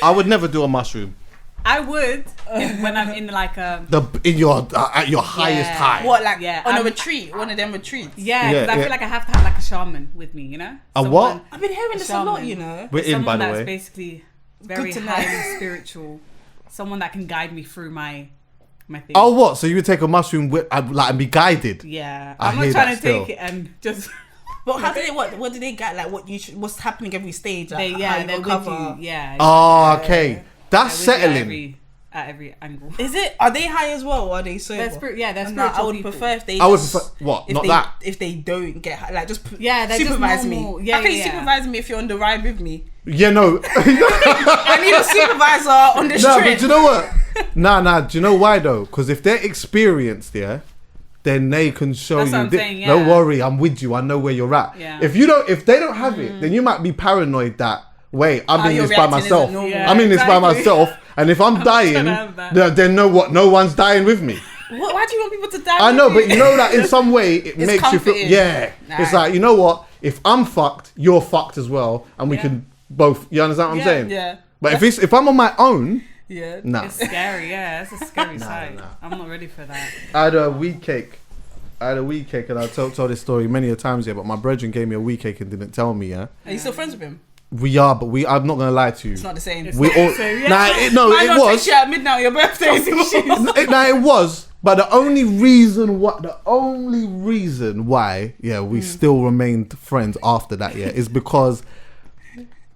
I would never do a mushroom. I would when I'm in like at your highest high. What, like on a retreat? One of them retreats? Yeah, because I feel like I have to have like a shaman with me, you know? What? I've been hearing this a lot, you know? We're in, by the way. Someone that's basically very highly spiritual. Someone that can guide me through my thing. Oh, what? So you would take a mushroom and be guided? Yeah. I'm not trying to take it and just... But how do they, what do they get? Like what's happening every stage? Like, they're with you. Yeah. Oh, okay. That's settling. At every angle. Is it? Are they high as well, or are they sober? They're spiritual. I would prefer if they. I would prefer what? Not that. If they don't get high, like just supervise me. Yeah, you supervise me if you're on the ride with me. Yeah, no. I need a supervisor on the No, trip. but do you know what? Nah. Do you know why though? Because if they're experienced, then they can show That's you. what I'm saying, Don't worry, I'm with you. I know where you're at. Yeah. If they don't have it, then you might be paranoid that. Wait, I'm in this by myself. I'm in this by myself, and if I'm dying, then know what? No one's dying with me. Why do you want people to die? I know, but you know that in some way it makes comforting. You feel. Yeah, it's like, you know what? If I'm fucked, you're fucked as well, and we can both. You understand what I'm saying? Yeah. But if I'm on my own, nah. It's scary. Yeah, it's a scary sight. Nah. I'm not ready for that. I had a weed cake, and I told this story many a times here. But my brethren gave me a weed cake and didn't tell me. Yeah. Are you still friends with him? We are, but I'm not gonna lie to you. It's not the same. It was. At midnight on your birthday. It was. But the only reason why, we still remained friends after that, is because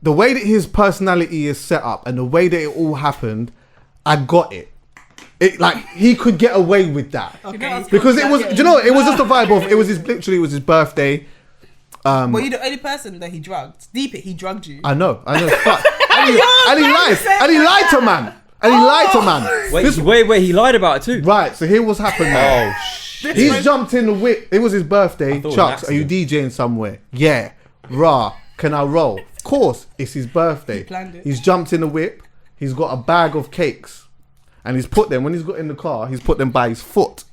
the way that his personality is set up and the way that it all happened, I got it. It like he could get away with that, because it was. Do you know? It was just a vibe of. It was his his birthday. Were you the only person that he drugged? Deep it, he drugged you. I know. Fuck. and he lied to man. Wait, he lied about it too. Right, so here what's happened now. He's jumped in the whip. It was his birthday. Chucks, are you DJing somewhere? Yeah. Rah, can I roll? Of course, it's his birthday. He planned it. He's jumped in the whip. He's got a bag of cakes. And he's put them, when he's got in the car, he's put them by his foot.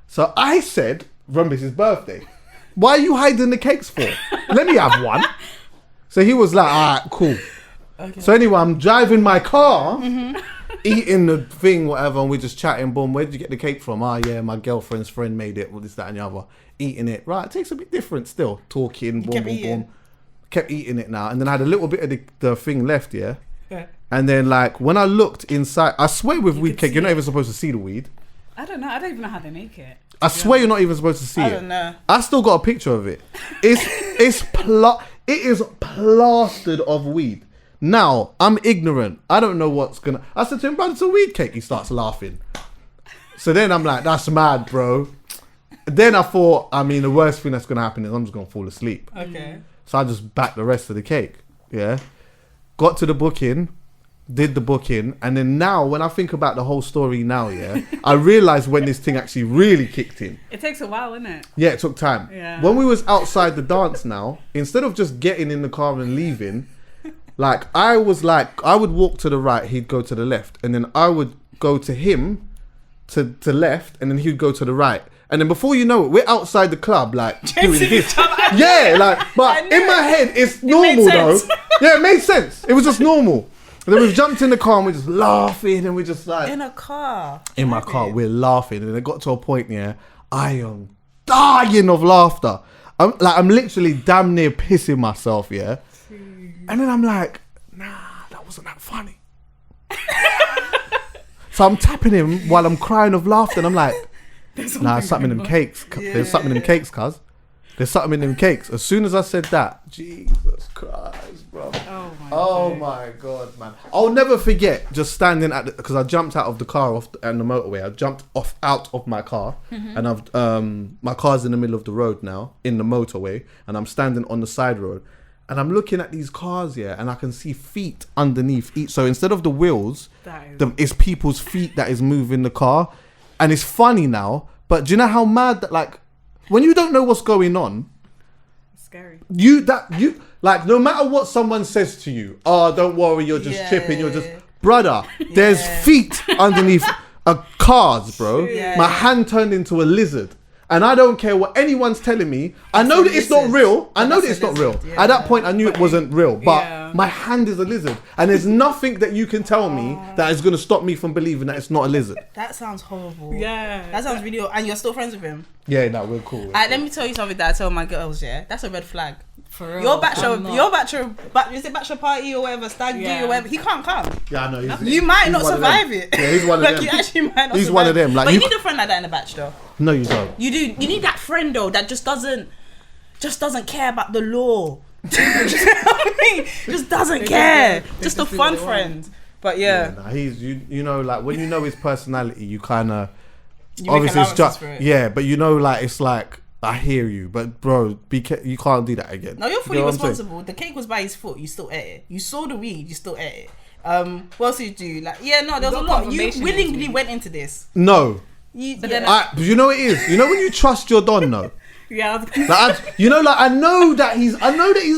So I said, remember it's his birthday. Why are you hiding the cakes for? Let me have one. So he was like, alright, cool. Okay. So anyway, I'm driving my car, eating the thing, whatever, and we're just chatting. Boom, where did you get the cake from? My girlfriend's friend made it. Well, this, that, and the other. Eating it. Right, it tastes a bit different still. Talking, boom. Kept eating it now. And then I had a little bit of the thing left, yeah? And then, like, when I looked inside, I swear with weed cake, you're not even supposed to see the weed. I don't know. I don't even know how they make it. I swear you're not even supposed to see it. I don't know. I still got a picture of it. It is plastered of weed. Now, I'm ignorant. I don't know what's gonna... I said to him, bro, it's a weed cake. He starts laughing. So then I'm like, that's mad, bro. Then I thought, the worst thing that's gonna happen is I'm just gonna fall asleep. Okay. So I just backed the rest of the cake. Yeah. Got to the booking. Did the booking, and then now when I think about the whole story now, I realised when this thing actually really kicked in. It takes a while, innit? Yeah, it took time. Yeah. When we was outside the dance now, instead of just getting in the car and leaving, like I would walk to the right, he'd go to the left, and then I would go to him to left, and then he'd go to the right. And then before you know it, we're outside the club, like doing this. Yeah, like, but in my head, it's normal though. Yeah, it made sense. It was just normal. And then we've jumped in the car and we're just laughing and we're just like... In a car? In my car, we're laughing. And it got to a point, I am dying of laughter. I'm literally damn near pissing myself, And then I'm like, nah, that wasn't that funny. So I'm tapping him while I'm crying of laughter. And I'm like, nah, there's something in them cakes. There's something in them cakes, cuz. There's something in them cakes. As soon as I said that, Jesus Christ, bro. Oh my God, man. I'll never forget just standing because I jumped out of the car and the motorway. I jumped out of my car, and my car's in the middle of the road now, in the motorway, and I'm standing on the side road, and I'm looking at these cars, and I can see feet underneath each. So instead of the wheels, it's people's feet that is moving the car, and it's funny now. But do you know how mad that, like, when you don't know what's going on, it's scary. You like, no matter what someone says to you, oh, don't worry, you're just tripping, you're just... Brother, there's feet underneath cars, bro. My hand turned into a lizard. And I don't care what anyone's telling me. I know that it's not real. I know that it's not real. At that point, I knew it wasn't real. But My hand is a lizard, and there's nothing that you can tell me that is going to stop me from believing that it's not a lizard. That sounds horrible. Yeah. That sounds really. And you're still friends with him. Yeah, no, we're cool. Let me tell you something that I tell my girls. Yeah, that's a red flag. For real. Your bachelor, is it bachelor party or whatever, stag do or whatever? He can't come. Yeah, I know. You might not survive it. Yeah, he's one of them. Like you actually might not. He's survive one of them. Like but you need a friend like that in the bachelor. No, you don't. You do. You need that friend though that just doesn't care about the law. You know what I mean? Just doesn't care. Just a fun friend. But Nah, he's you know, like when you know his personality, you kind of You obviously make it's just for it. yeah, but you know, like it's like I hear you, but bro, you can't do that again. No, you're fully know what I'm saying? responsible. The cake was by his foot. You still ate it. You saw the weed. You still ate it. What else did you do? Like, there was a lot. You willingly went into this. No. But You know what it is. You know when you trust your don, no. Yeah. I know that he's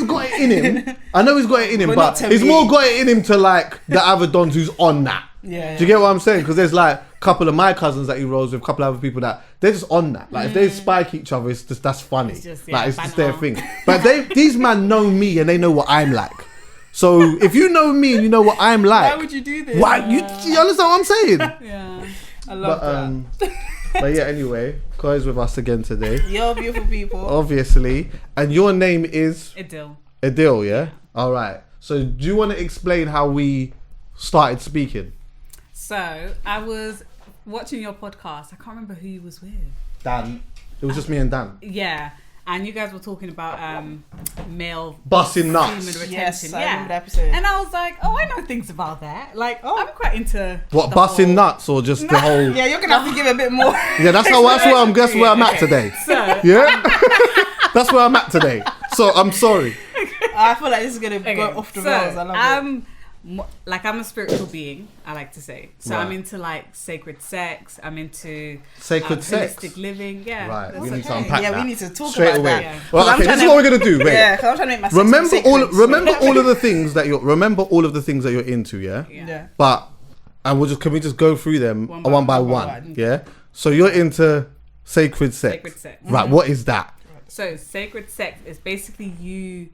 got it in him. I know he's got it in him, but he's more got it in him to like the other dons who's on that. Yeah. Do you get what I'm saying? Because there's like a couple of my cousins that he rolls with, a couple of other people that they're just on that. Like if they spike each other, it's just that's funny. It's just their thing. But these men know me and they know what I'm like. So if you know me and you know what I'm like, why would you do this? Why you understand what I'm saying? Yeah. I love that. But yeah, anyway, Koi's with us again today. You're beautiful people. Obviously. And your name is? Adil, yeah? Alright. So do you want to explain how we started speaking? So I was watching your podcast. I can't remember who you was with. Dan. It was just me and Dan. Yeah. And you guys were talking about male busting nuts. semen retention. Yes, I yeah. remember the episode. And I was like, I know things about that. Like, I'm quite into what, busting nuts or just the whole? Yeah, you're gonna have to give a bit more. Yeah, that's where I'm at today. So, yeah, that's where I'm at today. So I'm sorry. I feel like this is gonna go off the rails. I love it. I'm a spiritual being, I like to say. So Right. I'm into like sacred sex. I'm into Sacred sex? holistic living. Yeah. Right, that's we need to okay. unpack that. We need to talk straight about away. that. Yeah. Well, I'm okay, trying this is what we're gonna do. Wait. Yeah, because I'm trying to make my Remember all of the things that you're into, yeah? Yeah. But can we just go through them one by one? Yeah. So you're into sacred sex. Sacred sex. Right. What is that? So sacred sex is basically you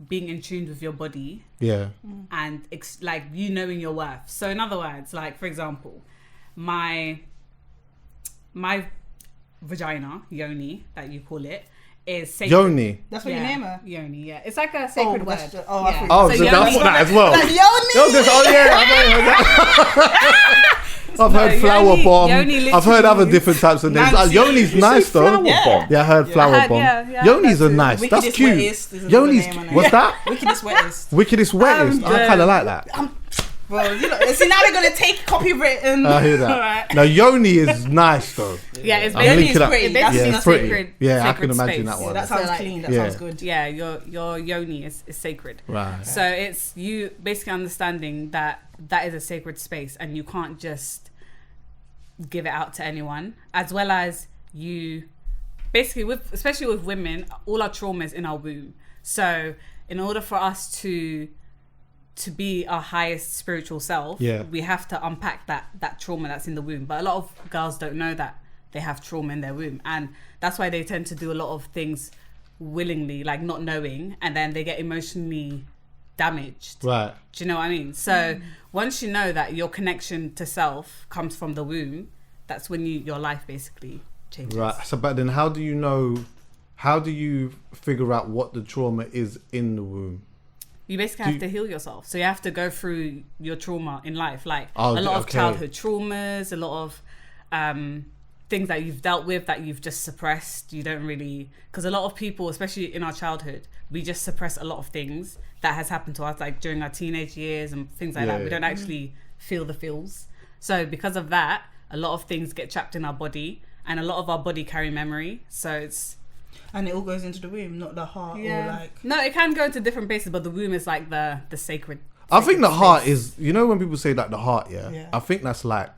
being in tune with your body Yeah. and like you knowing your worth. So in other words, like for example, my vagina, yoni, that you call it, is sacred. Yoni. That's what you name her. Yoni, yeah. It's like a sacred word. I yeah. thought Oh, So so yoni- that's that as well. Like Yoni. I've heard flower bomb. Yoni I've heard other literally different types of names. Nancy. Yoni's nice though. Yeah. Yeah, I heard flower bomb. yeah, Yoni's that's are nice. Wickedest That's cute. wettest is Yoni's. another name, What's that? Wickedest wettest. Wickedest wettest. I kind of like that. Well, see now they're gonna take copywritten. I hear that. Alright. Now Yoni is nice though. Yeah, it's I'm basically linking up. pretty. it's That's basically Yeah, a it's pretty. sacred. Yeah, I sacred can imagine space. that one. That sounds So, like, clean. That yeah. sounds good. Yeah, your yoni is sacred. Right. So it's you basically understanding that is a sacred space and you can't just give it out to anyone, as well as you basically especially with women, all our trauma is in our womb. So in order for us to be our highest spiritual self, we have to unpack that trauma that's in the womb. But a lot of girls don't know that they have trauma in their womb, and that's why they tend to do a lot of things willingly, like not knowing, and then they get emotionally damaged. Right. Do you know what I mean? So once you know that your connection to self comes from the womb, that's when your life basically changes. Right. So, but then how do you figure out what the trauma is in the womb? You basically have to heal yourself. So you have to go through your trauma in life, like Oh, a lot of okay. childhood traumas, a lot of things that you've dealt with that you've just suppressed. You don't really, because a lot of people, especially in our childhood, we just suppress a lot of things that has happened to us, like during our teenage years and things like that. We don't actually feel the feels. So because of that, a lot of things get trapped in our body, and a lot of our body carry memory. So it's And it all goes into the womb, not the heart or like. no, it can go into different places, but the womb is like the sacred. I think the space. heart is, you know, when people say like the heart, Yeah. I think that's like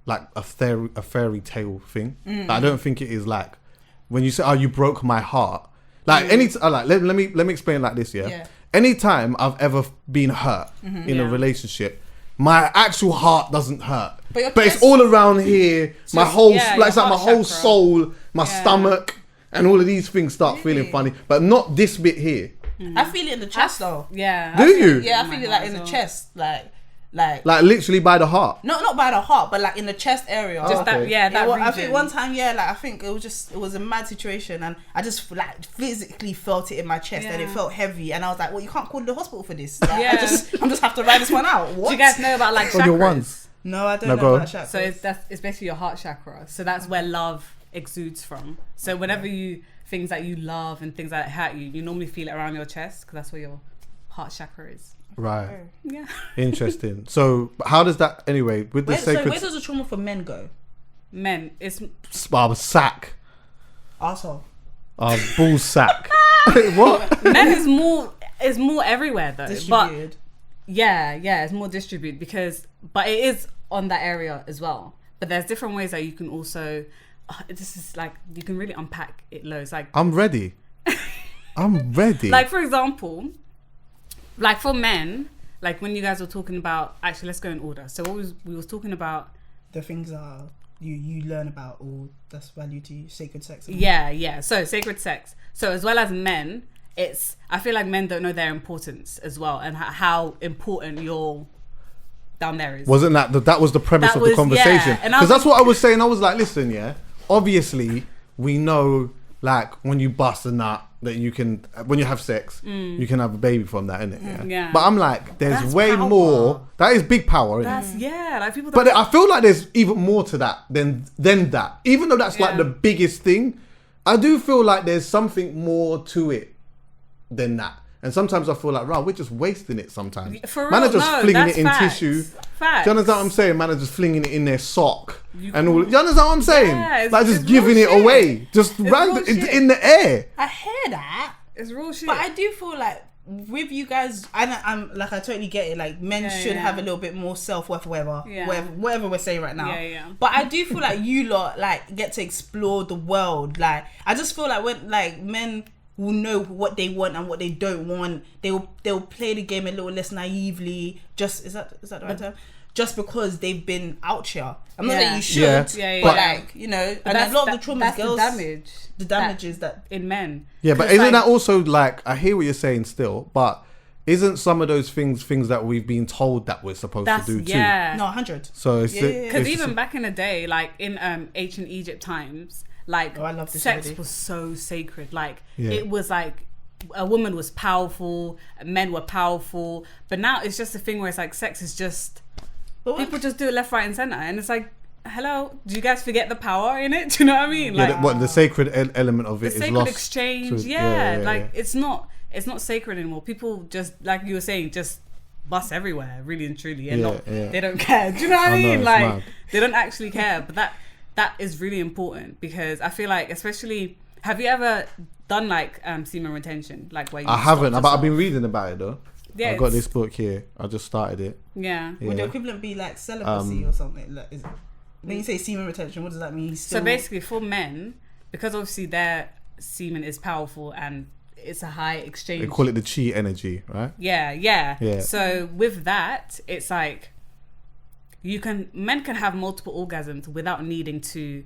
a fairy tale thing. Like, I don't think it is like when you say, "Oh, you broke my heart." Like let me explain it like this. Yeah. Anytime I've ever been hurt in a relationship, my actual heart doesn't hurt, but it's all around here. My whole it's like my whole soul, my stomach, and all of these things start feeling funny, but not this bit here. I feel it in the chest though. Yeah. Do you? Yeah, I feel it like in the chest, like literally by the heart. not by the heart, but like in the chest area. Just that, okay. yeah, that I region. think one time, like I think it was a mad situation, and I just like physically felt it in my chest, and it felt heavy, and I was like, well, you can't call the hospital for this. Like, Yeah. I'm just have to ride this one out. What? Do you guys know about like On your chakras? ones. No, I don't No, know go about on. chakras. So it's basically your heart chakra. So that's where love exudes from. So whenever things that you love and things that hurt you normally feel it around your chest because that's where your heart chakra is. Right. Yeah. Interesting. So how does that anyway with the sacred where does the trauma for men go? Men, it's sack? Arsehole. Ball sack. What? men is more everywhere though. Distributed. But yeah, it's more distributed but it is on that area as well. But there's different ways that you can also this is like you can really unpack it loads. Like I'm ready. like for example, like for men, like when you guys were talking about actually let's go in order. So we was talking about The things are you learn about or that's value to you, sacred sex. yeah. So sacred sex. So as well as men, I feel like men don't know their importance as well and how important your down there is. Wasn't that was the premise of the conversation? Yeah. And Because that's what I was saying. I was like, listen, yeah. Obviously, we know like when you bust a nut that you can when you have sex, you can have a baby from that, innit? Yeah. Yeah. But I'm like, there's That's way power. more. That is big power, innit? That's like people. But I feel like there's even more to that than that. Even though that's like the biggest thing, I do feel like there's something more to it than that. And sometimes I feel like, we're just wasting it sometimes. For Man real, are just no, flinging that's it in facts. tissue. Facts. Do you understand what I'm saying? Man are just flinging it in their sock. You And all. You understand what I'm saying? Yeah, like just it's giving real it shit. away. Just random real shit. in the air. I hear that. It's real shit. But I do feel like with you guys, I'm like I totally get it. Like men should have a little bit more self-worth, whatever we're saying right now. Yeah. But I do feel like you lot like get to explore the world. Like I just feel like when like men will know what they want and what they don't want, they'll play the game a little less naively. Just is that the right term? Just because they've been out here. I'm not saying you should, Yeah. but like and a lot of the trauma that's girls, the damage is that in men. Yeah, but 'Cause, isn't like, that also like, I hear what you're saying still, but isn't some of those things that we've been told that we're supposed to do too? no 100. So it's because even back in the day, like in ancient Egypt times, like I love this sex already. was so sacred. Like it was like a woman was powerful, men were powerful, but now it's just a thing where it's like sex is just people just do it left, right, and center, and it's like, hello, do you guys forget the power in it? Do you know what I mean? Like the sacred element of it the is sacred lost. exchange, it's not sacred anymore. People just, like you were saying, just bust everywhere, really and truly, and they don't care. Do you know what I mean? know, Like mad. they don't actually care, but that is really important because I feel like, especially, have you ever done like semen retention, like where you I haven't, stop but I've yourself? been reading about it though. Yeah, I got it's- this book here. I just started it. Yeah. Would the equivalent be like celibacy or something? Like, when you say semen retention, what does that mean? So basically, for men, because obviously their semen is powerful and it's a high exchange. They call it the chi energy, right? Yeah. So with that, it's like men can have multiple orgasms without needing to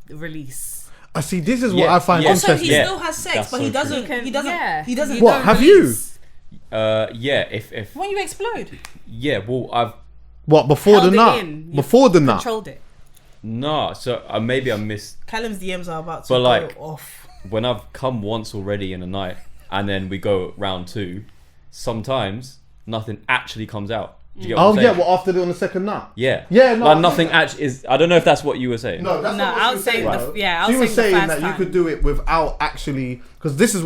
release. I see. This is what I find Also, interesting. he still has sex, That's but so he true. doesn't. He doesn't. You What, don't have you? release. If When you explode, well, I've What, before Held the it nut? in. Before the nut? Controlled it. no. So maybe I missed Callum's DMs are about to But, go like, off. when I've come once already in a night, and then we go round 2. Sometimes nothing actually comes out. Do you get what I'm saying? Well, after on the second nut? Yeah. Yeah, no, Like I nothing get that. actually is. I don't know if that's what you were saying. No, that's No, not what I she was saying right? I She was was saying the saying first that you time. could do it without actually, because this is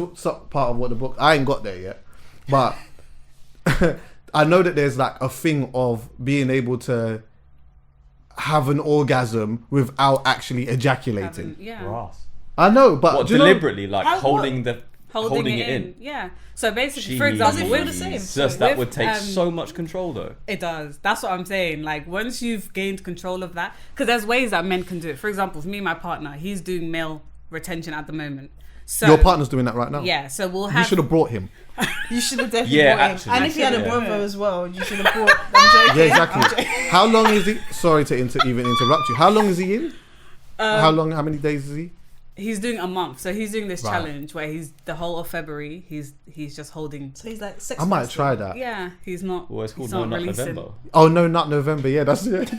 part of what the book, I ain't got there yet, but I know that there's like a thing of being able to have an orgasm without actually ejaculating. Yeah. I know, but What, do you know- deliberately, like How- holding Holding it in. Yeah. So basically, for example, Does it feel the same? Jesus, that with, would take um, so much control though. It does. That's what I'm saying. Like once you've gained control of that, because there's ways that men can do it. For example, for me and my partner, he's doing male retention at the moment. So your partner's doing that right now. Yeah. So we'll You have. should have brought him. You should have definitely Yeah, brought him. actually. And if you had a Yeah. brother as well, you should have brought. I'm joking. Yeah, exactly. How long is he? Sorry to even interrupt you. How long is he in? How many days is he? He's doing a month, so he's doing this Right. challenge where he's the whole of February. He's just holding. So he's like sex. I might master. try that. Yeah, he's not. Well, it's called he's No not Nut releasing. November. Oh no, not November. Yeah, that's it.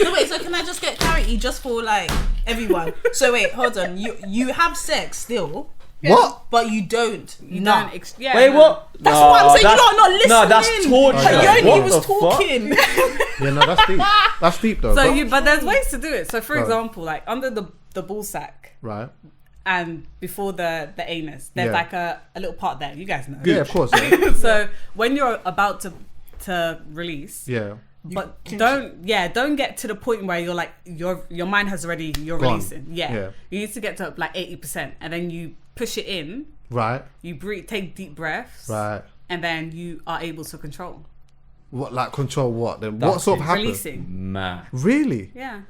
No, wait, so can I just get clarity just for like everyone? So wait, hold on. You have sex still, What? but you don't. You Nah. don't. Yeah. Wait, no. what? That's what I'm saying. You lot are not listening. No, that's torture. Yoni What was the fuck? talking. Yeah, no, that's deep. That's deep though. So but there's ways to do it. So for Right. example, like under the ball sack right. and before the anus, there's Yeah. like a little part there. You guys know. Yeah, of course. Yeah. So when you're about to release, Yeah. but don't get to the point where you're like your mind has already Gone. releasing. Yeah. Yeah. You need to get to like 80%, and then you push it in. Right. You breathe, take deep breaths, Right. and then you are able to control What, like, control what? Then That what sort of is happens? releasing. Man. Really? Yeah.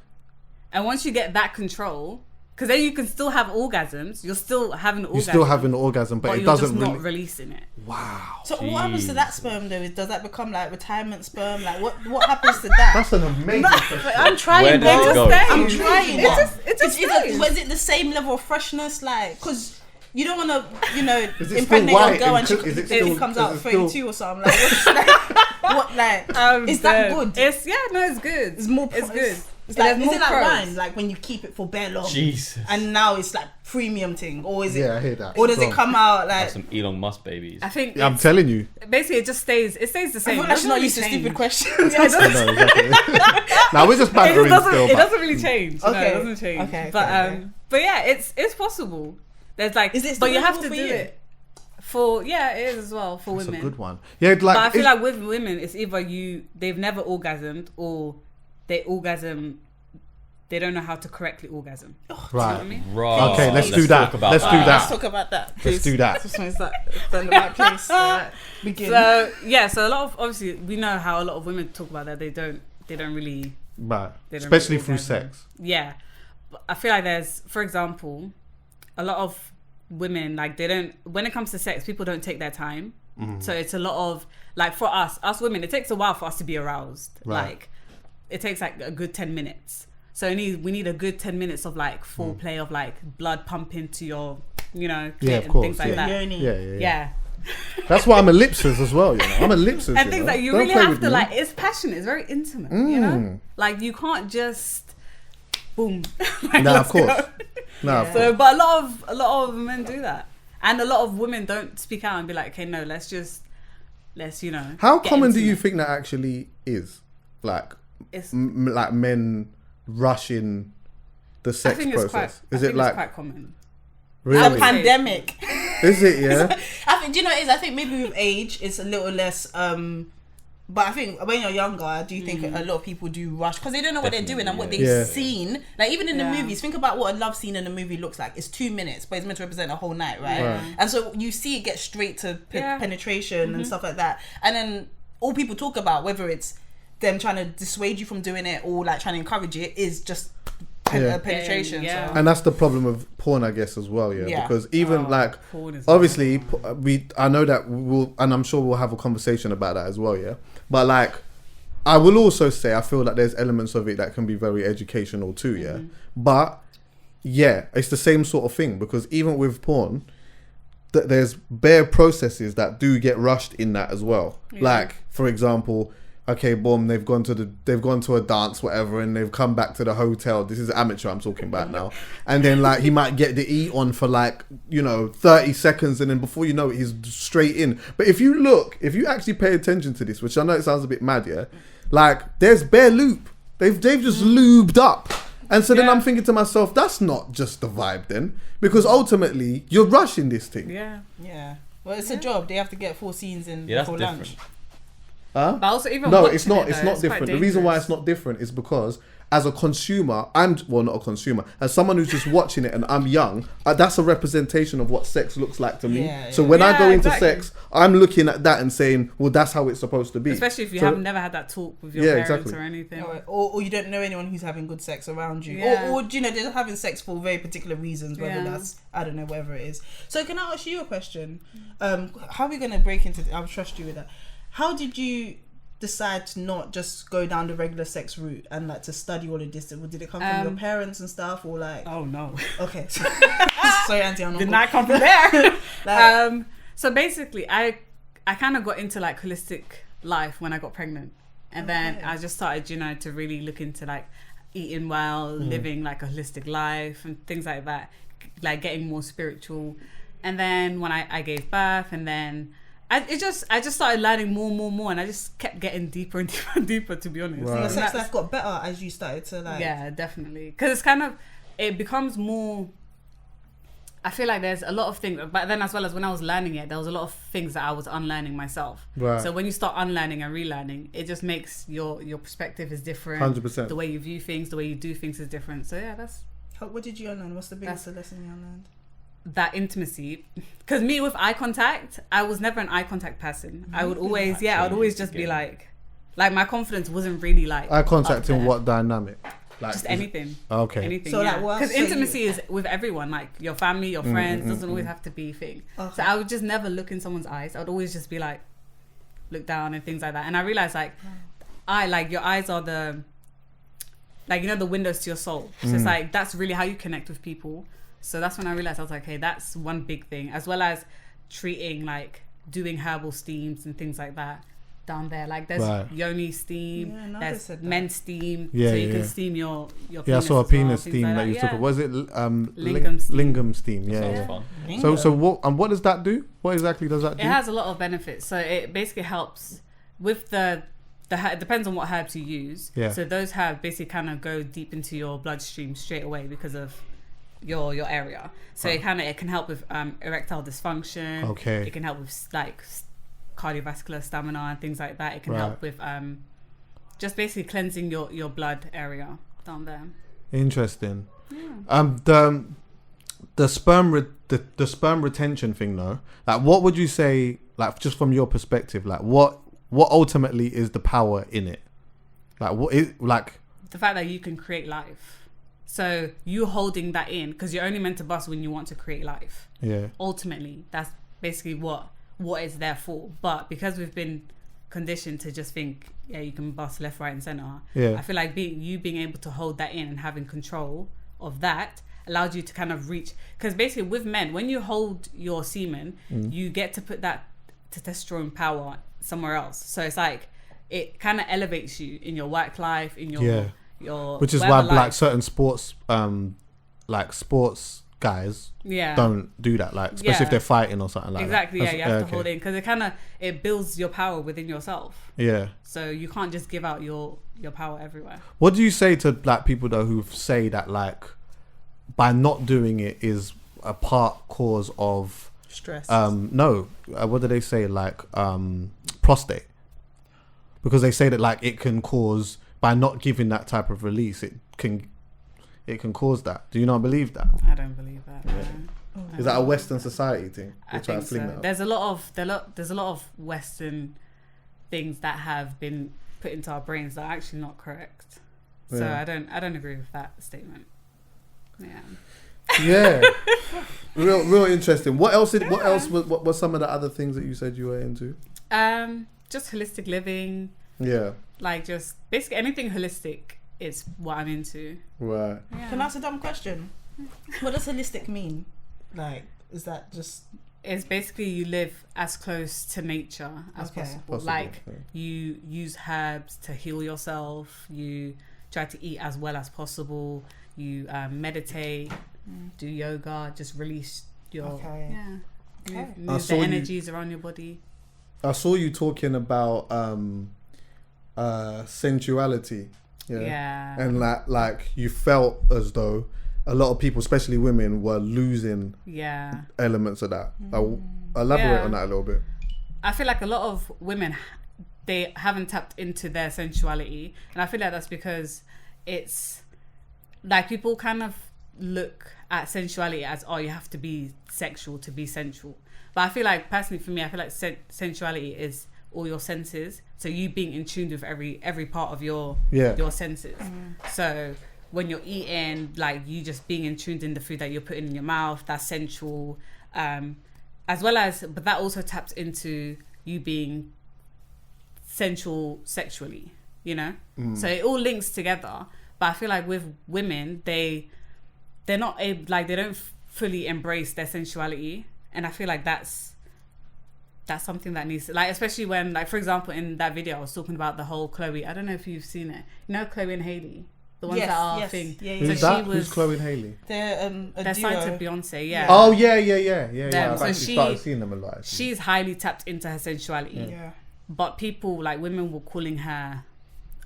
And once you get that control, because then you can still have orgasms. You're still having orgasms. You're still having an orgasm, but, but it you're just doesn't not really. releasing it. Wow. So what happens to Jeez. that sperm though? Does that become like retirement sperm? Like what happens to that? That's an amazing question. I'm trying. Where does bro. it go? I'm trying. It just stays. Was it the same level of freshness? Like, because you don't want to, Is it impregnate still your white girl and she, is it it still- comes is out it still- 32 or something. Like, what? Like, is that Dead. good? It's it's good. It's more. It's good. It's like, There's is more it like pros. wine? Like when you keep it for bare long, Jesus. and now it's like premium thing, or is it? Yeah, I hear that. Or does it Go. come out like? That's some Elon Musk babies. I think I'm telling you. basically it just stays. It stays the I same. feel It like she's doesn't not really used to change. stupid questions. Yeah, it doesn't- I know, exactly. Now we're just It bantering just still. it but- doesn't really change. No, Okay. it doesn't change. Okay, But okay. but yeah, it's possible. There's like, Is it but still you have to possible do for you? it for it is as well for That's women. a good one. Yeah, like. But I feel it's- like with women, it's either they've never orgasmed or they orgasm. They don't know how to correctly orgasm. Right. You know what I mean? Right. Okay, let's do that. talk about Let's do that. that. Let's talk about that. Let's do that. This one's like in the right place. Begin. So yeah, so a lot of obviously we know how a lot of women talk about that. They don't really. Right. They don't Especially really through orgasm. sex. Yeah, but I feel like there's, for example, a lot of women like they don't. When it comes to sex, people don't take their time. Mm-hmm. So it's a lot of like for us women, it takes a while for us to be aroused. Right. Like it takes like a good 10 minutes. So we need a good 10 minutes of like foreplay of like blood pumping to your, Yeah, clit of and course, things like yeah. that. Yoni. Yeah. Yeah. That's why I'm a lipsis as well, you know. I'm a lipsis. And things know? like you Don't really play have with to me. like, it's passionate, it's very intimate, you know? Mm. Like you can't just boom. Like, Nah, let's of course. go. Nah, of Yeah. course. So, but a lot of men do that, and a lot of women don't speak out and be like, okay, no, let's How get common do you intimate. think that actually is? Like, It's, like men rushing the I sex think it's quite. process. I Is think it like it's quite common? A really? pandemic. Is it? Yeah. I think. Do you know what it is? I think maybe with age, it's a little less. But I think when you're younger, I do think a lot of people do rush because they don't know what they're doing and what they've Yeah. seen. Like even in the Yeah. movies, think about what a love scene in a movie looks like. It's 2 minutes, but it's meant to represent a whole night, right? Right. And so you see it get straight to Yeah. penetration and stuff like that. And then all people talk about, whether it's them trying to dissuade you from doing it or like trying to encourage it, is just Yeah. penetration. Yeah. So. And that's the problem with porn, I guess, as well. Yeah. Yeah. Because even like, porn is obviously, I know that we'll, and I'm sure we'll have a conversation about that as well. Yeah. But like, I will also say I feel that there's elements of it that can be very educational too. Yeah. But yeah, it's the same sort of thing because even with porn, there's bare processes that do get rushed in that as well. Like, for example, okay, boom, they've gone to a dance, whatever, and they've come back to the hotel. This is amateur I'm talking about now. And then like he might get the eat on for like, 30 seconds, and then before you know it, he's straight in. But if you actually pay attention to this, which I know it sounds a bit mad, yeah, like there's bare loop. They've just lubed up. And so then I'm thinking to myself, that's not just the vibe then, because ultimately you're rushing this thing. Yeah. Yeah. Well, it's a job. They have to get 4 scenes in Yeah, that's before different. lunch. Huh? But also even No, watching it's not. it, It's though, not quite different. The reason why dangerous. it's not different is because as a consumer, not a consumer, as someone who's just watching it and I'm young, that's a representation of what sex looks like to me. Yeah, So yeah. when I Yeah, go into exactly. sex, I'm looking at that and saying, well, that's how it's supposed to be. Especially if you So- have never had that talk with your Yeah, parents exactly. or anything. Or you don't know anyone who's having good sex around you. Yeah. Or they're having sex for very particular reasons, whether Yeah. that's, I don't know, whatever it is. So can I ask you a question? How are we going to break into, I'll trust you with that. How did you decide to not just go down the regular sex route and like to study all of this? Did it come from your parents and stuff, or like? Oh no. Okay. Sorry, Auntie, I'm not. Did not come from there. Like, So basically, I kind of got into like holistic life when I got pregnant, and then I just started, to really look into like eating well, living like a holistic life and things like that, like getting more spiritual. And then when I gave birth, and then I just started learning more, and I just kept getting deeper and deeper and deeper, to be honest. Right. your sex life got better as you started to like. Yeah, definitely, because it's kind of, it becomes more. I feel like there's a lot of things, but then as well as when I was learning it, there was a lot of things that I was unlearning myself. Right. So when you start unlearning and relearning, it just makes your perspective is different. 100%. The way you view things, the way you do things is different. So yeah, that's What did you unlearn? What's the biggest lesson you unlearned? that intimacy. Because me with eye contact, I was never an eye contact person. I would always, I would always just be like my confidence wasn't really like Eye contact up in there. what dynamic? Like Just anything. Okay. Anything. So, like, what- Because so you- intimacy is with everyone, like your family, your friends, doesn't always have to be a thing. Okay. So I would just never look in someone's eyes. I would always just be like, look down and things like that. And I realized your eyes are the, the windows to your soul. So it's like, that's really how you connect with people. So that's when I realized, I was like, hey, that's one big thing. As well as treating, like doing herbal steams and things like that. Down there, like there's Right. yoni steam, Yeah, no, they there's said that. men's steam, Yeah, so you yeah. can steam your penis. Yeah, I saw a as well, penis things steam like that you yeah. took. Was it Lingam steam. Lingam steam? Yeah. Sounds yeah. fun. So what does that do? What exactly does that do? It has a lot of benefits. So it basically helps with the it depends on what herbs you use. Yeah. So those herbs basically kind of go deep into your bloodstream straight away because of your area. So it can help with erectile dysfunction. Okay. It can help with like cardiovascular stamina and things like that. It can Right. help with just basically cleansing your blood area down there. Interesting. The sperm retention thing though. Like, what would you say? Like, just from your perspective, like what ultimately is the power in it? Like, what is like? The fact that you can create life. So you holding that in because you're only meant to bust when you want to create life. Yeah. Ultimately, that's basically what it's there for. But because we've been conditioned to just think, yeah, you can bust left, right, and center. Yeah. I feel like being able to hold that in and having control of that allows you to kind of reach. Because basically, with men, when you hold your semen, you get to put that testosterone power somewhere else. So it's like it kind of elevates you in your work life, in your Which is why whatever like life. certain sports guys don't do that, like especially if they're fighting or something like exactly that. you have to hold in because it builds your power within yourself, Yeah. so you can't just give out your power everywhere. What do you say to like people though who say that like by not doing it is a part cause of Stress. what do they say, like prostate, because they say that like it can cause, by not giving that type of release, it can cause that. Do you not believe that? I don't believe that. No. Is that a Western society thing? I They try to think fling so. that up. There's a lot of Western things that have been put into our brains that are actually not correct. So Yeah. I don't agree with that statement. Yeah. Yeah. real interesting. What else was some of the other things that you said you were into? Just holistic living, Yeah. like just basically anything holistic is what I'm into. Right. Yeah. Can I ask a dumb question? What does holistic mean? Like, is that just It's basically you live as close to nature as possible. Like yeah. you use herbs to heal yourself. You try to eat as well as possible. You meditate, do yoga, just release your move the energies around your body. I saw you talking about sensuality. Yeah. And like you felt as though a lot of people, especially women, were losing elements of that. I'll elaborate on that a little bit. I feel like a lot of women, they haven't tapped into their sensuality, and I feel like that's because it's like people kind of look at sensuality as, oh, you have to be sexual to be sensual. But I feel like, personally for me, I feel like sensuality is all your senses. So you being in tune with every part of your senses. So when you're eating, like you just being in tune in the food that you're putting in your mouth, that's sensual. As well as, but that also taps into you being sensual sexually, you know? So it all links together. But I feel like with women, they're not able, like, they don't fully embrace their sensuality. And I feel like that's something that needs to, like, especially when, like, for example, in that video I was talking about the whole Chloe, I don't know if you've seen it, you know, Chloe and Hailey, the ones that are thing. Yeah, Who's so that? she was, Who's Chloe and Hailey? They're signed to Beyonce, yeah. Oh yeah. I've So actually she- started seeing them a lot. Actually. She's highly tapped into her sensuality. Yeah. But people, like, women were calling her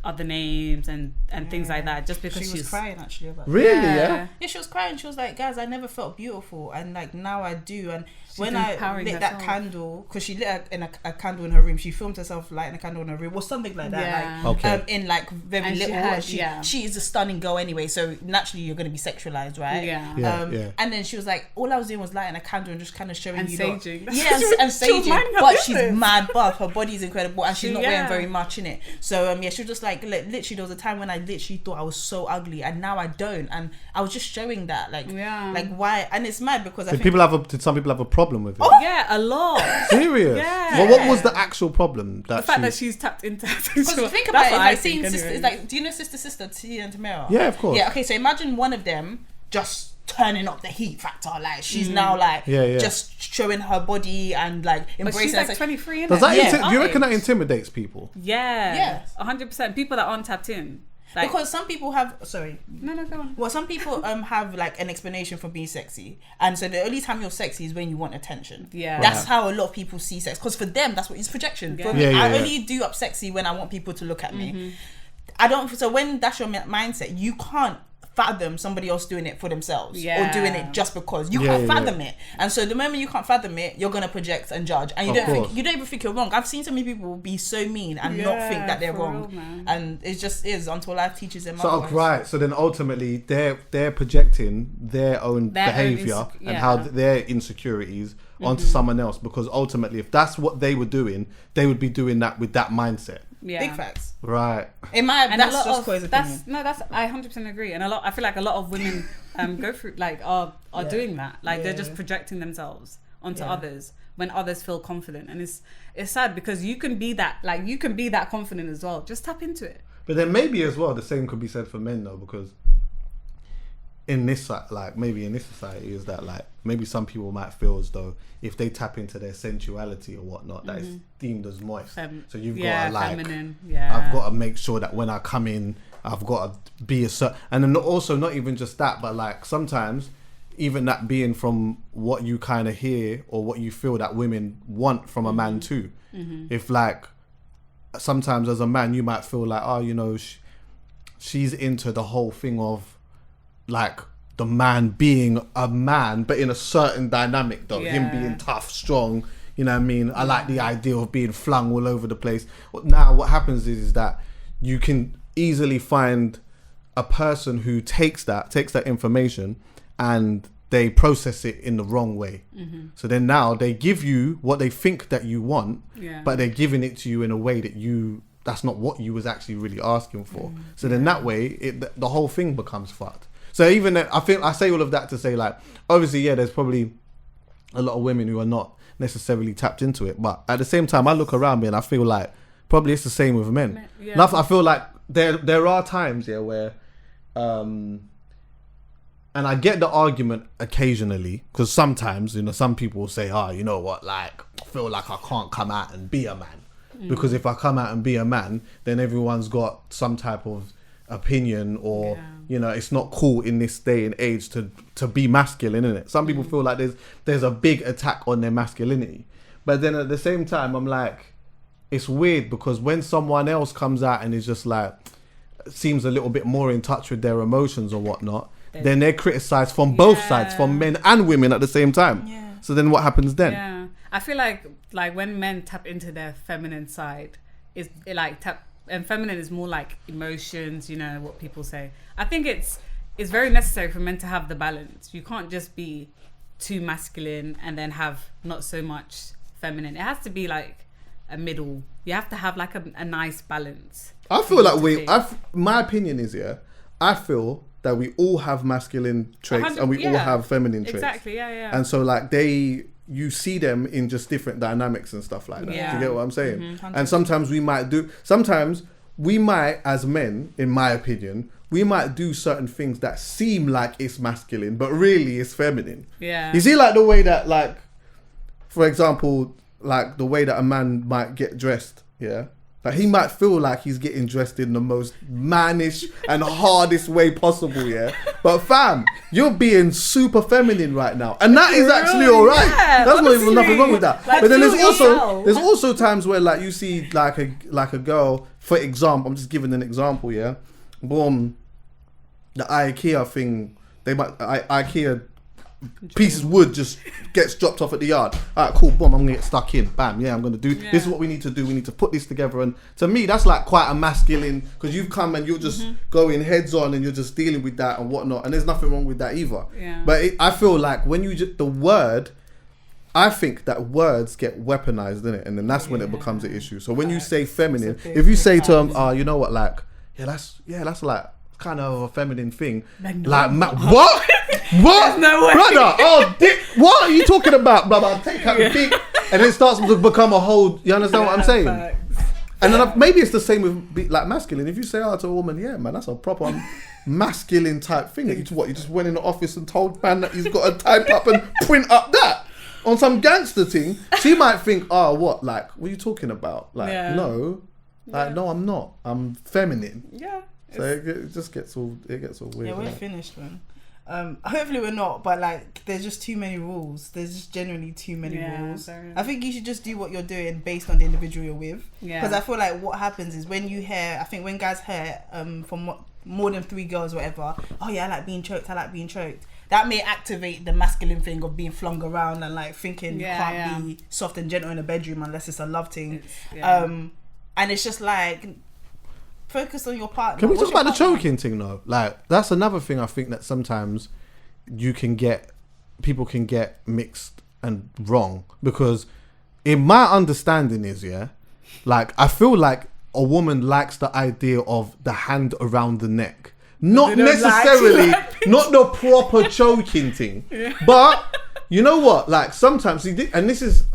other names and things like that just because She was she's crying actually about Really? Yeah. Yeah, she was crying. She was like, guys, I never felt beautiful, and like now I do. And She's when I empowering lit that herself. candle, because she lit a candle in her room, she filmed herself lighting a candle in her room or something like that. Yeah. Like, Okay. in like very And she little. had- and she, yeah. she is a stunning girl anyway, so naturally you're going to be sexualized, right? Yeah. Yeah. And then she was like, all I was doing was lighting a candle and just kind of showing And you lot- saging. Yeah, and She was saging. minding her But she's business. mad buff. Her body's incredible, and she's not wearing Yeah. very much in it. So yeah, she was just like literally. There was a time when I literally thought I was so ugly, and now I don't. And I was just showing that, like why? And it's mad because I think Did some people have a problem with it? Yeah, a lot. Serious? Yeah. Well, what was the actual problem? The fact that she's tapped into her because sensual. think about it, That's it's what I like seeing think sister. anyway. It's like, do you know Sister Tia and Tamara? Yeah, of course. Yeah. Okay, so imagine one of them just turning up the heat factor. Like she's now like just showing her body and like But embracing. she's like herself. 23, innit? Does that Yeah. do you reckon that intimidates people? Yeah. Yes. 100%. People that aren't tapped in. Like, Because some people have no, go on. Well, some people have like an explanation for being sexy, and so the only time you're sexy is when you want attention. Yeah. That's how a lot of people see sex. Because for them, that's what it's projection. For me, Yeah, I yeah. only do up sexy when I want people to look at me. I don't. So when that's your mindset, you can't fathom somebody else doing it for themselves Yeah. or doing it just because you Yeah, can't yeah, fathom it. And so the moment you can't fathom it, you're gonna project and judge, and you Of don't course. think you don't even think you're wrong. I've seen so many people be so mean and not think that they're for wrong, real, man. and it just is until life teaches them. So otherwise. right, so then ultimately they're projecting their own Their own behavior and how their insecurities onto someone else, because ultimately if that's what they were doing, they would be doing that with that mindset. Yeah. Big facts. Right. In my And that's a lot just of Koi's opinion. that's I 100% agree. And I feel like a lot of women go through like are doing that. Like they're just projecting themselves onto others when others feel confident, and it's sad because you can be that confident as well. Just tap into it. But then maybe as well the same could be said for men though, because in this maybe in this society is that like maybe some people might feel as though if they tap into their sensuality or whatnot that is deemed as moist. So you've got to like feminine. I've got to make sure that when I come in I've got to be a certain, and then also not even just that, but like sometimes even that being from what you kind of hear or what you feel that women want from a man too. If like sometimes as a man you might feel like, oh, you know, she's into the whole thing of like the man being a man but in a certain dynamic though, him being tough, strong, you know what I mean? I like the idea of being flung all over the place. Now what happens is that you can easily find a person who takes that information and they process it in the wrong way. So then now they give you what they think that you want, but they're giving it to you in a way that that's not what you was actually really asking for. So then that way the whole thing becomes fucked. So even I say all of that to say like, obviously, there's probably a lot of women who are not necessarily tapped into it. But at the same time, I look around me and I feel like probably it's the same with men. Yeah. I feel like there are times where, and I get the argument occasionally, because sometimes, you know, some people will say, oh, you know what, like, I feel like I can't come out and be a man. Because if I come out and be a man, then everyone's got some type of opinion or you know, it's not cool in this day and age to be masculine, innit? Some people feel like there's a big attack on their masculinity, but then at the same time I'm like, it's weird because when someone else comes out and is just like seems a little bit more in touch with their emotions or whatnot, then they're criticized from both sides, from men and women at the same time. So then what happens then? I feel like when men tap into their feminine side, and feminine is more like emotions, you know, what people say. I think it's very necessary for men to have the balance. You can't just be too masculine and then have not so much feminine. It has to be like a middle. You have to have like a nice balance. I feel like my opinion is, I feel that we all have masculine traits and we all have feminine traits. Exactly, yeah. And so like you see them in just different dynamics and stuff like that. Yeah. Do you get what I'm saying? Mm-hmm. And sometimes we might, as men, in my opinion, we might do certain things that seem like it's masculine, but really it's feminine. Yeah. You see, like the way that, like, for example, like the way that a man might get dressed, yeah? Like he might feel like he's getting dressed in the most mannish and hardest way possible, yeah? But fam, you're being super feminine right now. And that is actually alright. Yeah, That's not even honestly. nothing wrong with that. Like, but then do there's yourself. also times where like you see like a girl, for example, I'm just giving an example, yeah? Boom, the IKEA thing, IKEA pieces of wood just gets dropped off at the yard. Alright, cool, boom, I'm gonna get stuck in. Bam, yeah, I'm gonna do this is what we need to do. We need to put this together. And to me, that's like quite a masculine, because you've come and you're just going heads on and you're just dealing with that and whatnot. And there's nothing wrong with that either. Yeah. But I feel like when you the word, I think that words get weaponized, innit? And then that's when it becomes an issue. So when you say feminine, It's a big if you say to them, difference. oh, you know what, like, that's like kind of a feminine thing. Like, no. Like, what? What? no way. Brother, what are you talking about? Blah, blah, take out the thing. And it starts to become a whole, you understand what I'm saying? Facts. And then maybe it's the same with like masculine. If you say to a woman, yeah, man, that's a proper masculine type thing. You just went in the office and told man that he's got to type up and print up that on some gangster thing. She might think, oh, what? Like, what are you talking about? Like, no. Like, no, I'm not. I'm feminine. Yeah. So it just gets all weird. Yeah, we're finished, man. Hopefully we're not, but like there's just too many rules. There's just generally too many rules. I think you should just do what you're doing based on the individual you're with. Yeah. Because I feel like what happens is when guys hear from more than 3 girls or whatever, oh yeah, I like being choked, that may activate the masculine thing of being flung around and like thinking you can't be soft and gentle in a bedroom unless it's a love thing. And it's just like, focus on your partner. Can we What's talk about the your partner? choking thing though? Like, that's another thing I think that sometimes people can get mixed and wrong, because in my understanding is, like, I feel like a woman likes the idea of the hand around the neck. Not necessarily, not the proper choking thing. But you know what? Like sometimes, and this is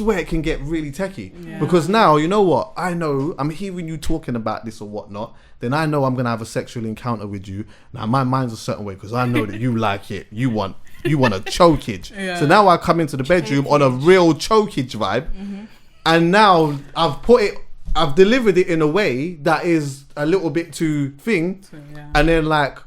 where it can get really techie. Because now, you know what? I know I'm hearing you talking about this or whatnot. Then I know I'm gonna have a sexual encounter with you. Now my mind's a certain way because I know that you like it. You want a chokage. So now I come into the bedroom on a real chokage vibe, and now I've delivered it in a way that is a little bit too thing, and then like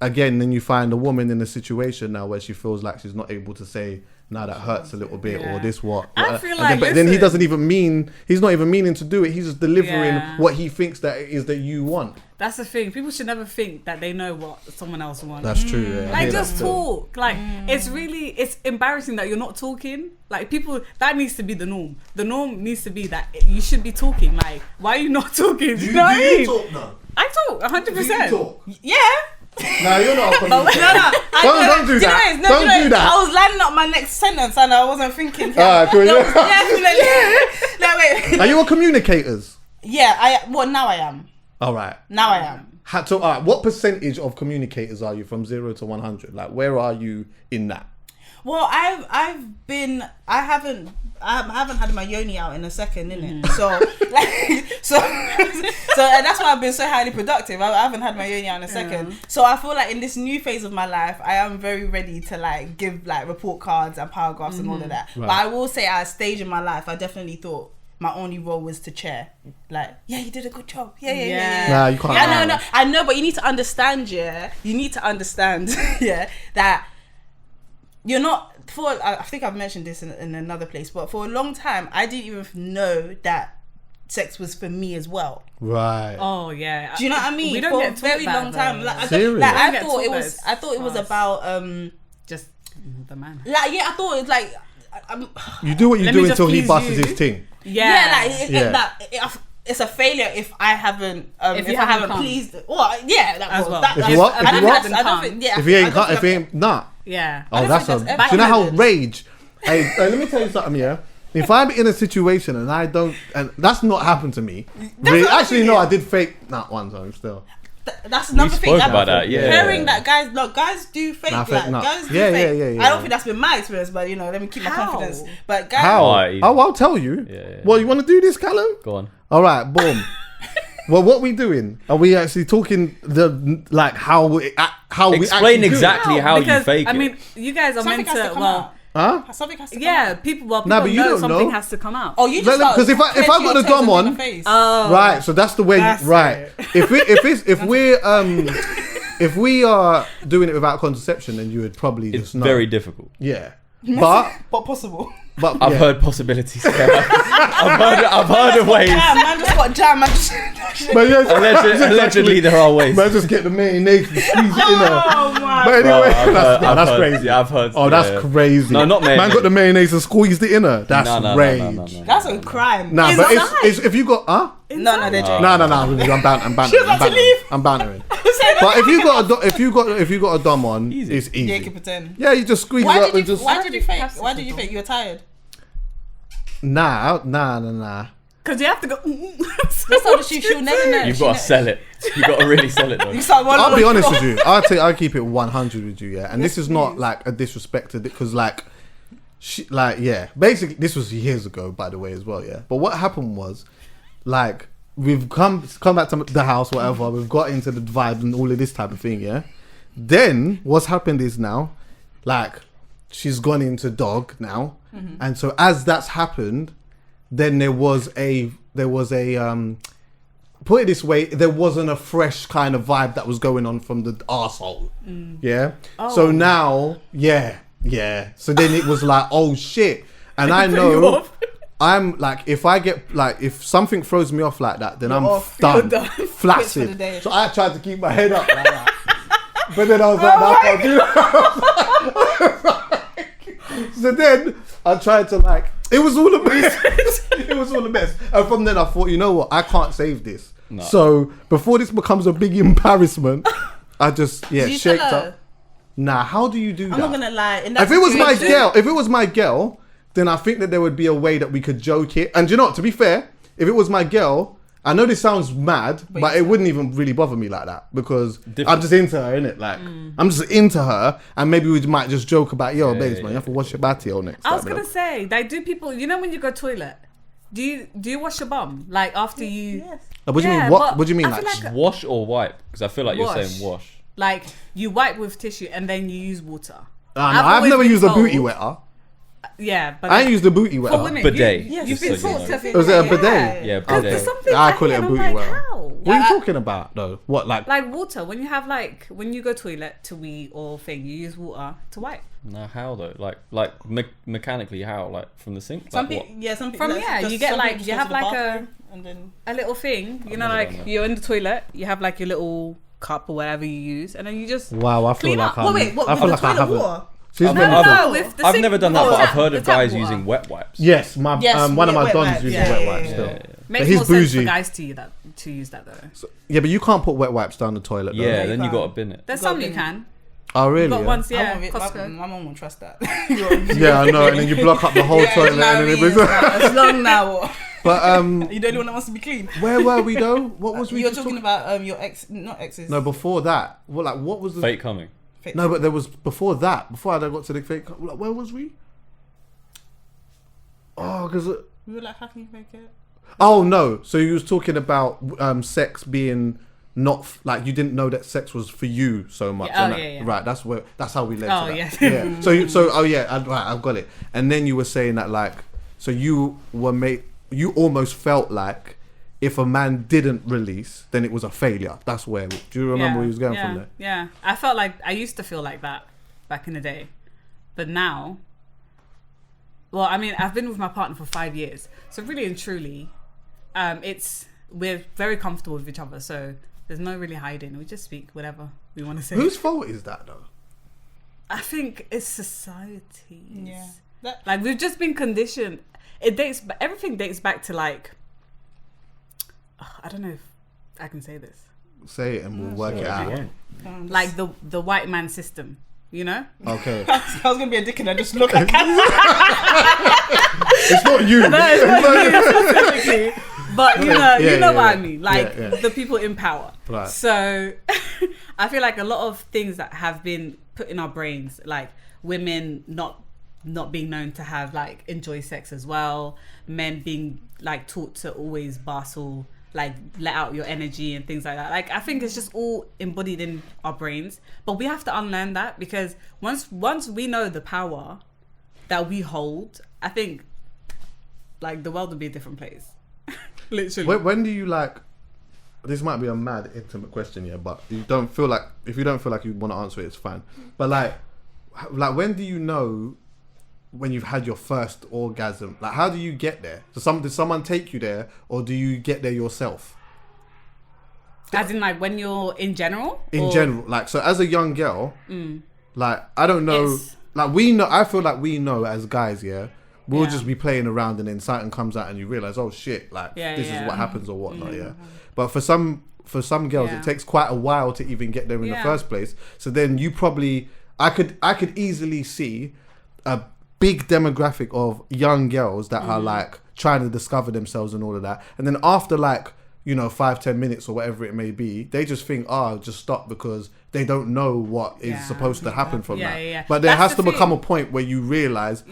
again, then you find a woman in a situation now where she feels like she's not able to say, "Nah, that hurts a little bit," or this what. I feel like, but then he's not even meaning to do it. He's just delivering what he thinks that it is that you want. That's the thing. People should never think that they know what someone else wants. That's true. Yeah. Like, just talk. Like, it's embarrassing that you're not talking. Like, people, that needs to be the norm. The norm needs to be that you should be talking. Like, why are you not talking? Do you know what I mean? Talk now? I talk 100%. Do you talk? Yeah. No, you're not. Don't do that. No, Don't do that. I was lining up my next sentence and I wasn't thinking. Cool, Definitely. No, wait. Are you a communicators? Yeah, now I am. All right. Now I am. So, all right, what percentage of communicators are you from 0 to 100? Like, where are you in that? Well, I haven't had my yoni out in a second, innit? So and that's why I've been so highly productive. I haven't had my yoni out in a second. So I feel like in this new phase of my life, I am very ready to like give like report cards and paragraphs and all of that. Right. But I will say at a stage in my life, I definitely thought my only role was to chair. Like, yeah, you did a good job. Yeah. Nah, you can't. Yeah, no, I know, but you need to understand, that you're not, I think I've mentioned this in another place, but for a long time, I didn't even know that sex was for me as well. Right. Oh, yeah. Do you know what I mean? We don't for get a very taught long that, time. though. Like, Serious? I thought it was about just the man. like, yeah, I thought it was like You do what you Let do me just until he please busts you. his thing. It's a failure if I haven't If you I haven't haven't come. pleased. Well, yeah, that As was well. that. If you what? If I don't you what? think I don't think. Yeah. If he ain't I don't cut, if he think ain't nah. Yeah. Oh, don't that's think a. that's Do you know how ever rage? Hey, let me tell you something. Yeah. If I'm in a situation and I don't, and that's not happened to me. Really, actually, no, I did fake that one time still. That's another We thing. spoke about that, yeah. Hearing that guys do fake. Nah, fake, nah. Guys do Yeah, fake. yeah, yeah, I don't yeah. think that's been my experience, but let me keep my How? confidence. But guys, How? Alright, Oh, I'll tell you. Yeah. Well, you want to do this, Callum? Go on. All right, boom. Well, what we doing? Are we actually talking how we Explain actually do it? exactly how you because, fake I it. mean, you guys are something meant has to to. come Well, out. Huh? Something has to come yeah, out. people. Well, Nah, people but you know don't something know. has to come out. Oh, you just Because if I got a dom on, Oh, right? So that's the way. That's If we are doing it without contraception, then you would probably it's just know. very difficult. Yeah, but possible. but I've yeah. heard possibilities. I've heard of ways. Damn, man just got jammed. Man just. But yes, Allegedly, there are ways. man, just get the mayonnaise and squeeze it in there. Oh my. But Bro, anyway, I've that's heard- crazy. Yeah, I've heard. Oh, that's yeah. crazy. No, not Man mayonnaise. got the mayonnaise and squeezed it in her. That's No. rage. That's a crime. Nah, It's but not it's if you got No, they're joking. no. I'm bantering. She was about to leave. I'm bantering. But if you got a dom on, Easy. it's easy. Yeah, you can pretend. Yeah, you just squeeze it up and just. Why did you fake? Have Why did you sex think you were tired? Nah. because you have to go. That's how she'll never know. You've got to sell it. You've got to really sell it, though. You start one I'll on be one honest floor. with you. I'll keep it 100 with you, yeah. And this is not like a disrespect to because basically this was years ago, by the way, as well, yeah. But what happened was, like, we've come back to the house, whatever. We've got into the vibe and all of this type of thing, yeah. Then what's happened is now, like, she's gone into dog now, and so as that's happened, then there was a put it this way, there wasn't a fresh kind of vibe that was going on from the arsehole. Yeah. So now, yeah. So then it was like, oh shit. And I know I'm like, if something throws me off like that, then I'm off. done. You're done. Quits for the Flaccid. day. So I tried to keep my head up like that. But then I was like, I can't do that. So then I tried to it was all a mess. It was all a mess. And from then I thought, you know what? I can't save this. No. So before this becomes a big embarrassment, I just Did you shaked tell her? up. Nah, how do you do that? I'm not gonna lie. In that If it was situation- my girl, then I think that there would be a way that we could joke it. And you know what? To be fair, if it was my girl, I know this sounds mad, but it wouldn't even really bother me like that because I'm just into her, innit? Like, I'm just into her, and maybe we might just joke about, yo, babes, man, you have to wash your body next. I was gonna say, like, do people? You know, when you go toilet, do you wash your bum like after you? Yes. What do you Yeah, mean? but What do you mean? I feel Like, like- Wash or wipe? Because I feel like you're Wash. saying wash. Like you wipe with tissue and then you use water. I've always never been used a told- booty wetter. Yeah, but I ain't used a booty for wetter. women, Bidet. Yes, you've been just so you taught know. to. Was it a bidet? Yeah, Because bidet. there's something I I call it a and I'm booty like, wetter. how? What are you talking about, though? What, Like water. When you have when you go toilet to wee or thing, you use water to wipe. No, how though? Mechanically, how? Like from the sink? Some Like, what? people, yeah, some people. From you get some like people you just have go to the like bathroom and then a little thing. You know, never done like that. you're in the toilet, you have like your little cup or whatever you use, and then you just wow, I feel clean like up. I'm. wait, what? I feel with like I the toilet haven't. water? She's I've been never- other. with the I've sink- never done that, the but I've tap- heard the of tap guys water. using wet wipes. Yes, my Yes, one of my wet dons wipes, uses yeah, wet yeah, wipes yeah, still. yeah. Makes he's more sense bougie. for guys to use that though. Yeah, but you can't put wet wipes down the toilet. Though. Yeah, you then you can't. got to bin it. There's Got some you bin. can. Oh really? But Yeah? once, I yeah, won't- Costco. my mum won't trust that. Yeah, I know. And then you block up the whole toilet, and then it brings. It's long now. But You the only one that wants to be clean. where were we though? What was we? You're just talking about your ex, not exes. No, before that. What was the? Fake coming. Fake- No, but there was before that. Before I got to the fake. Where was we? Oh, because. We were like, how can you fake it? Oh no! So you was talking about sex being not like you didn't know that sex was for you so much. Yeah, and oh, that- yeah. Right. That's how we led Oh, to that. yeah. Yeah. I've got it. And then you were saying that so you you almost felt like if a man didn't release, then it was a failure. That's where. Do you remember where he was going from there? Yeah, I felt like I used to feel like that back in the day, but now. Well, I mean, I've been with my partner for 5 years, so really and truly, we're very comfortable with each other. So there's no really hiding. We just speak whatever we want to say. Whose fault is that though? I think it's society's. Yeah. That, Like we've just been conditioned. Everything dates back to I don't know if I can say this. Say it and we'll work it out. Like the white man system, you know? Okay. I was gonna be a dick and I just look like It's not you. No, it's not you specifically. But you know what I yeah. mean, like Yeah. the people in power. Right. So I feel like a lot of things that have been put in our brains, like women not being known to have like enjoy sex as well, men being like taught to always bustle, like let out your energy and things like that. Like I think it's just all embodied in our brains, but we have to unlearn that, because once we know the power that we hold, I think like the world would be a different place. Literally. When do you like? This might be a mad intimate question, yeah, but if you don't feel like you want to answer it, it's fine. But like when do you know when you've had your first orgasm? Like, how do you get there? Did someone take you there, or do you get there yourself? As in, like, when you're in general? In general, like, so as a young girl, like, I don't know, like, we know, I feel like we know as guys, yeah, we'll just be playing around, and then something comes out and you realize, oh shit, like, this is what happens or whatnot, yeah. But for some girls, it takes quite a while to even get there in the first place. So then you probably, I could easily see a big demographic of young girls that are like trying to discover themselves and all of that, and then after like 5-10 minutes or whatever it may be, they just think just stop, because they don't know what is supposed to happen from that. But there has to become a point where you realize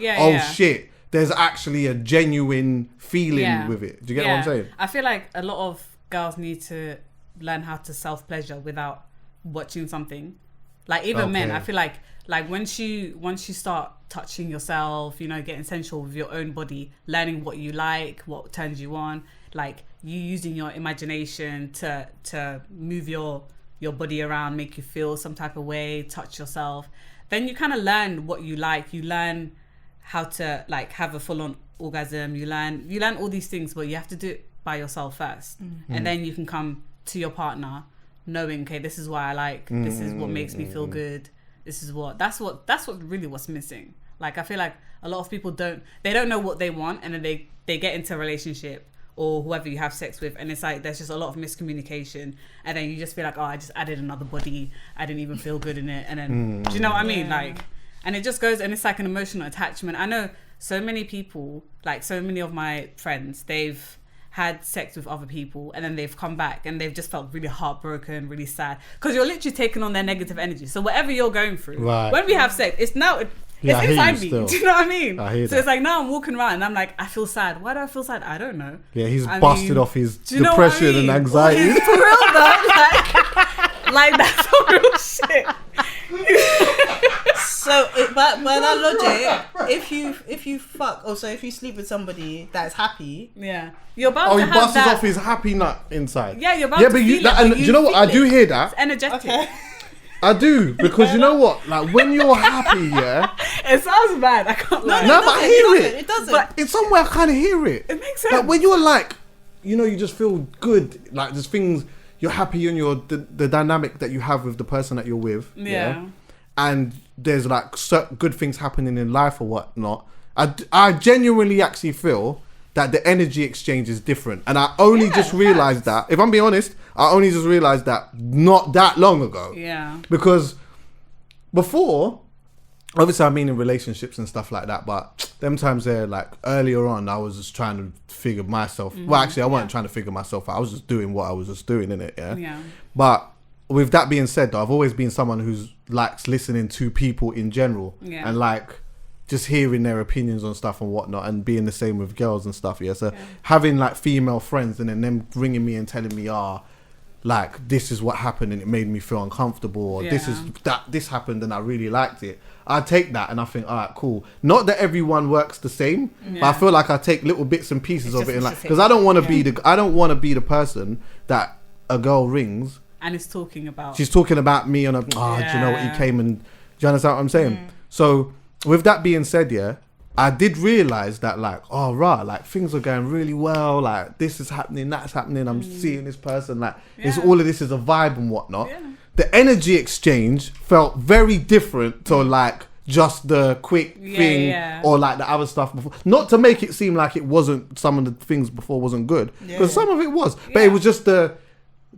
shit, there's actually a genuine feeling with it. Do you get what I'm saying? I feel like a lot of girls need to learn how to self-pleasure without watching something. Like even men, I feel like once you start touching yourself, getting sensual with your own body, learning what you like, what turns you on, like you using your imagination to move your body around, make you feel some type of way, touch yourself, then you kind of learn what you like. You learn how to like have a full-on orgasm. You learn all these things, but you have to do it by yourself first, and then you can come to your partner knowing, okay, this is what I like, this is what makes me feel good, that's really what's missing. Like I feel like a lot of people don't know what they want, and then they get into a relationship or whoever you have sex with, and it's like there's just a lot of miscommunication, and then you just feel like, oh, I just added another body, I didn't even feel good in it, and then do you know what I mean? Like, and it just goes, and it's like an emotional attachment. I know so many people, like so many of my friends, they've had sex with other people and then they've come back and they've just felt really heartbroken, really sad, because you're literally taking on their negative energy. So whatever you're going through, when we have sex, it's inside me. Do you know what I mean? So it's like now I'm walking around and I'm like, I feel sad. Why do I feel sad? I don't know. Yeah, he's busted off his depression and anxiety. For real though, like that's some real shit. So, by that logic, if you fuck, or so if you sleep with somebody that's happy, you're about to have that. Oh, he busts off his happy nut inside. Yeah, you're about to feel it. And you know what? I do hear that. It's energetic. Okay. I do, because you know what? Like when you're happy, it sounds bad. I can't lie. No, but I hear it. It doesn't. But in some way, I kind of hear it. It makes sense. Like when you're like, you just feel good. Like there's things you're happy in the dynamic that you have with the person that you're with. Yeah. And there's like certain good things happening in life or whatnot. I genuinely actually feel that the energy exchange is different, and I only just realized that. If I'm being honest, I only just realized that not that long ago. Yeah. Because before, obviously, I mean in relationships and stuff like that, but them times there, like earlier on, I was just trying to figure myself. Well, actually, I wasn't trying to figure myself out. I was just doing what I was just doing in it. Yeah. But with that being said, though, I've always been someone who's likes listening to people in general, and like just hearing their opinions on stuff and whatnot, and being the same with girls and stuff. So having like female friends and then them ringing me and telling me, like this is what happened and it made me feel uncomfortable, or this happened and I really liked it. I take that and I think, all right, cool. Not that everyone works the same, but I feel like I take little bits and pieces of it, and like, because I don't want to be the person that a girl rings and is talking about. She's talking about me on a. Do you know what he came and? Do you understand what I'm saying? So with that being said, I did realize that like, like things are going really well. Like this is happening, that's happening. I'm seeing this person. Like it's all of this is a vibe and whatnot. The energy exchange felt very different to like just the quick thing or like the other stuff before. Not to make it seem like it wasn't, some of the things before wasn't good, because some of it was, but it was just the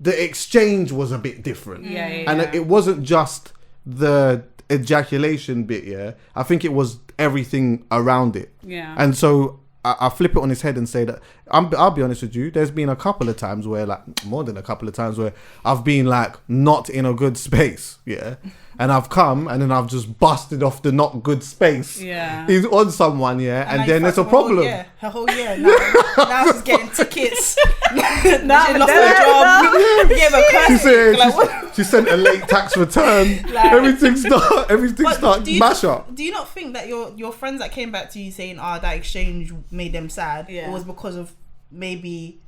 exchange was a bit different. And it wasn't just the ejaculation bit. I think it was everything around it. And so I flip it on his head and say that I'll be honest with you. There's been a couple of times where, like, more than a couple of times where I've been like not in a good space, yeah, and I've come and then I've just busted off the not good space. Yeah, he's on someone, yeah, and then there's a problem. Her whole year. Now she's getting tickets. Now she lost her job. Gave her curfew. She sent a late tax return. Everything start mash up. Do you not think that your friends that came back to you saying, that exchange made them sad, it was because of maybe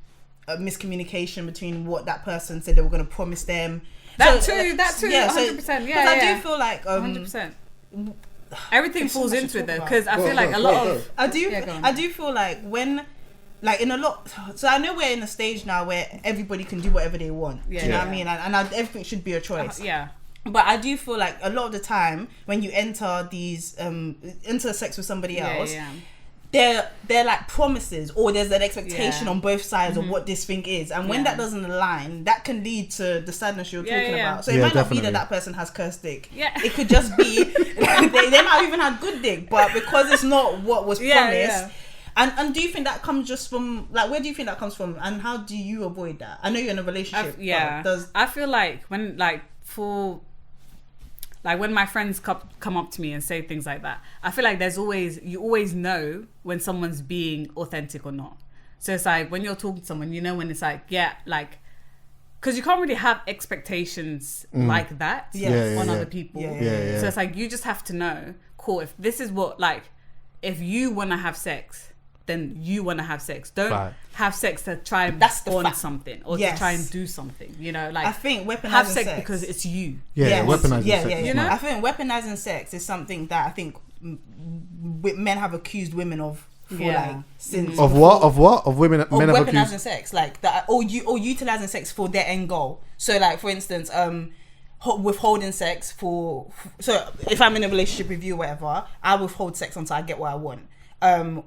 a miscommunication between what that person said they were going to promise them? That too, 100%. Yeah, I do feel like 100%. Everything falls into it though, because I feel like a lot of I do feel like when, like, in a lot, so I know we're in a stage now where everybody can do whatever they want. Do you know what I mean? And everything should be a choice. But I do feel like a lot of the time when you enter these into sex with somebody else, they're like promises, or there's an expectation on both sides of what this thing is, and when that doesn't align, that can lead to the sadness you're talking about. So it might not be that person has cursed dick. It could just be they might even have good dick, but because it's not what was promised. And do you think that comes just from, like, where do you think that comes from, and how do you avoid that? I know you're in a relationship. I feel like when, like, when my friends come up to me and say things like that, I feel like you always know when someone's being authentic or not. So it's like when you're talking to someone, you know when it's like, because you can't really have expectations like that on other people. So it's like you just have to know, cool, if this is what, like, if you want to have sex, then you want to have sex. Don't have sex to try and want something or to try and do something. You know, like, I think weaponizing have sex because it's you. Weaponizing sex. You know, I think weaponizing sex is something that I think men have accused women of for like since of women of men have weaponizing accused sex, like that, or utilizing sex for their end goal. So, like, for instance, withholding sex so if I'm in a relationship with you or whatever, I withhold sex until I get what I want.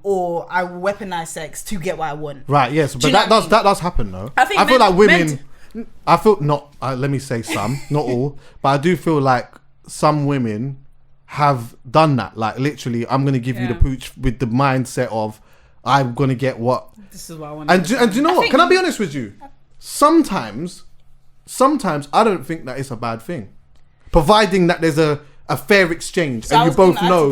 Or I weaponize sex to get what I want. Right, yes, but that does happen though. I feel like women, let me say some, not all, but I do feel like some women have done that. Like, literally, I'm going to give you the pooch with the mindset of, I'm going to get what. This is what I want. And do you know what? Can I be honest with you? Sometimes I don't think that it's a bad thing. Providing that there's a fair exchange and you both know.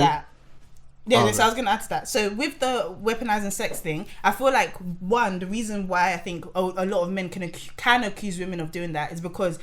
So I was going to add to that. So with the weaponizing sex thing, I feel like, one, the reason why I think a lot of men can accuse women of doing that is because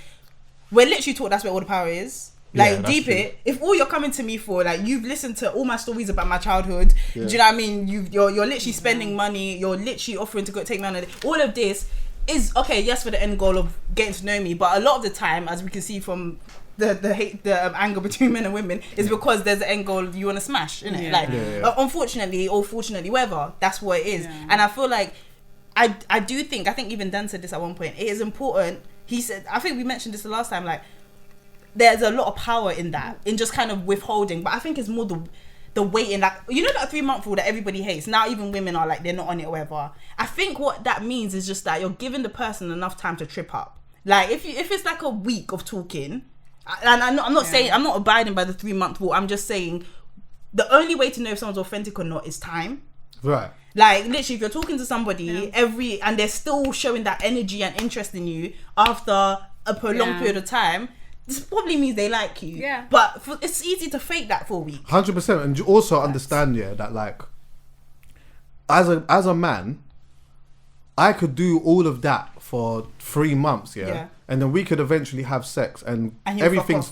we're literally taught that's where all the power is. Like, deep true. It. If all you're coming to me for, like, you've listened to all my stories about my childhood, do you know what I mean? You're literally spending money. You're literally offering to go take me on a date. All of this is okay. Yes, for the end goal of getting to know me, but a lot of the time, as we can see from the hate, the anger between men and women, is because there's an end goal you want to smash, innit? Unfortunately or fortunately, whatever, that's what it is. And I feel like I think even Dan said this at one point. It is important. He said, I think we mentioned this the last time, like, there's a lot of power in that, in just kind of withholding, but I think it's more the waiting, like, you know, that 3-month rule that everybody hates. Now even women are like, they're not on it or whatever. I think what that means is just that you're giving the person enough time to trip up. Like, if it's like a week of talking, and I'm not saying, I'm not abiding by the 3-month rule, I'm just saying the only way to know if someone's authentic or not is time. Right. Like, literally, if you're talking to somebody and they're still showing that energy and interest in you after a prolonged period of time, this probably means they like you. Yeah. But it's easy to fake that for a week. 100%. And you also understand, that, like, as a man, I could do all of that for 3 months, and then we could eventually have sex and everything's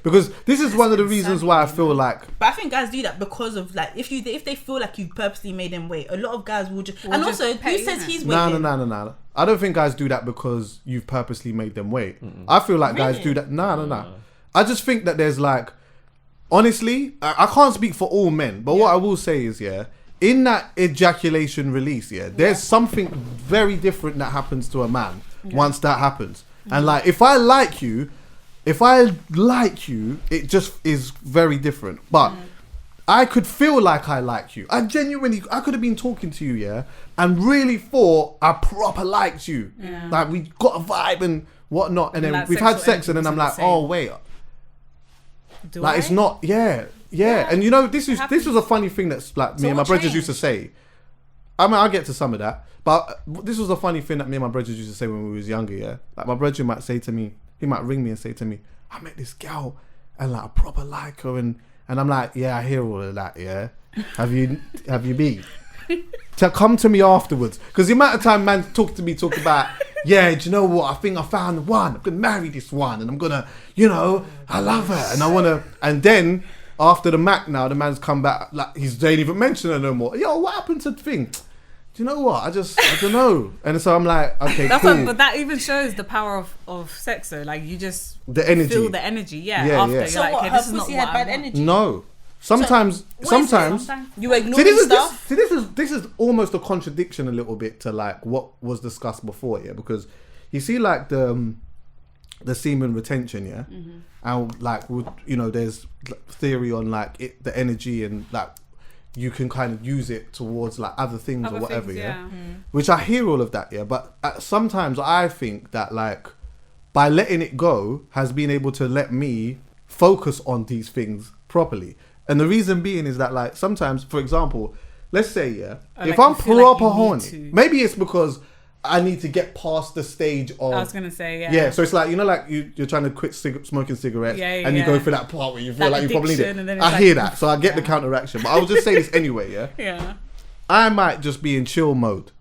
because this is one of the reasons why I feel like. But I think guys do that because of, like, if they feel like you purposely made them wait. A lot of guys will just and also who says he's waiting? No. I don't think guys do that because you've purposely made them wait. I feel like guys do that. No. I just think that there's, like, honestly, I can't speak for all men, but what I will say is, in that ejaculation release, there's something very different that happens to a man once that happens. And, like, if I like you, it just is very different. But I could feel like I like you. I could have been talking to you, and really thought I proper liked you. Like, we got a vibe and whatnot, and then we've had sex, and then I'm like, oh wait, like, it's not, and you know, this was a funny thing that's, like, me and my brothers used to say. I mean, I'll get to some of that. But this was a funny thing that me and my brothers used to say when we was younger, yeah? Like, my brother might say to me, he might ring me and say to me, I met this girl and like I proper like her. And I'm like, yeah, I hear all of that, yeah? Have you been? To come to me afterwards. Because the amount of time man talk about, yeah, do you know what? I think I found the one. I'm going to marry this one. And I'm going to, you know, I love her. And I want to, and then after the Mac now, the man's come back, like, he ain't even mentioned her no more. Yo, what happened to the thing? Do you know what? I don't know. And so I'm like, okay, cool. But that even shows the power of sex, though. Like, you just the energy. feel the energy, after. Yeah. You're So like, what, okay, her this is not pussy what had I bad want. energy? No. Sometimes You ignoring See, stuff? this is almost a contradiction a little bit to like what was discussed before, yeah, because you see like the semen retention, yeah, and like you know, there's theory on like the energy and like you can kind of use it towards like other things or whatever, yeah. Which I hear all of that, yeah, but sometimes I think that like by letting it go has been able to let me focus on these things properly. And the reason being is that like sometimes, for example, let's say, yeah, if I'm proper horny, maybe it's because I need to get past the stage of... I was going to say, yeah. Yeah, so it's like, you know, like you're trying to quit smoking cigarettes and you go through that part where you feel like you probably need it. I hear that, so I get the counteraction. But I'll just say this anyway, yeah? Yeah. I might just be in chill mode.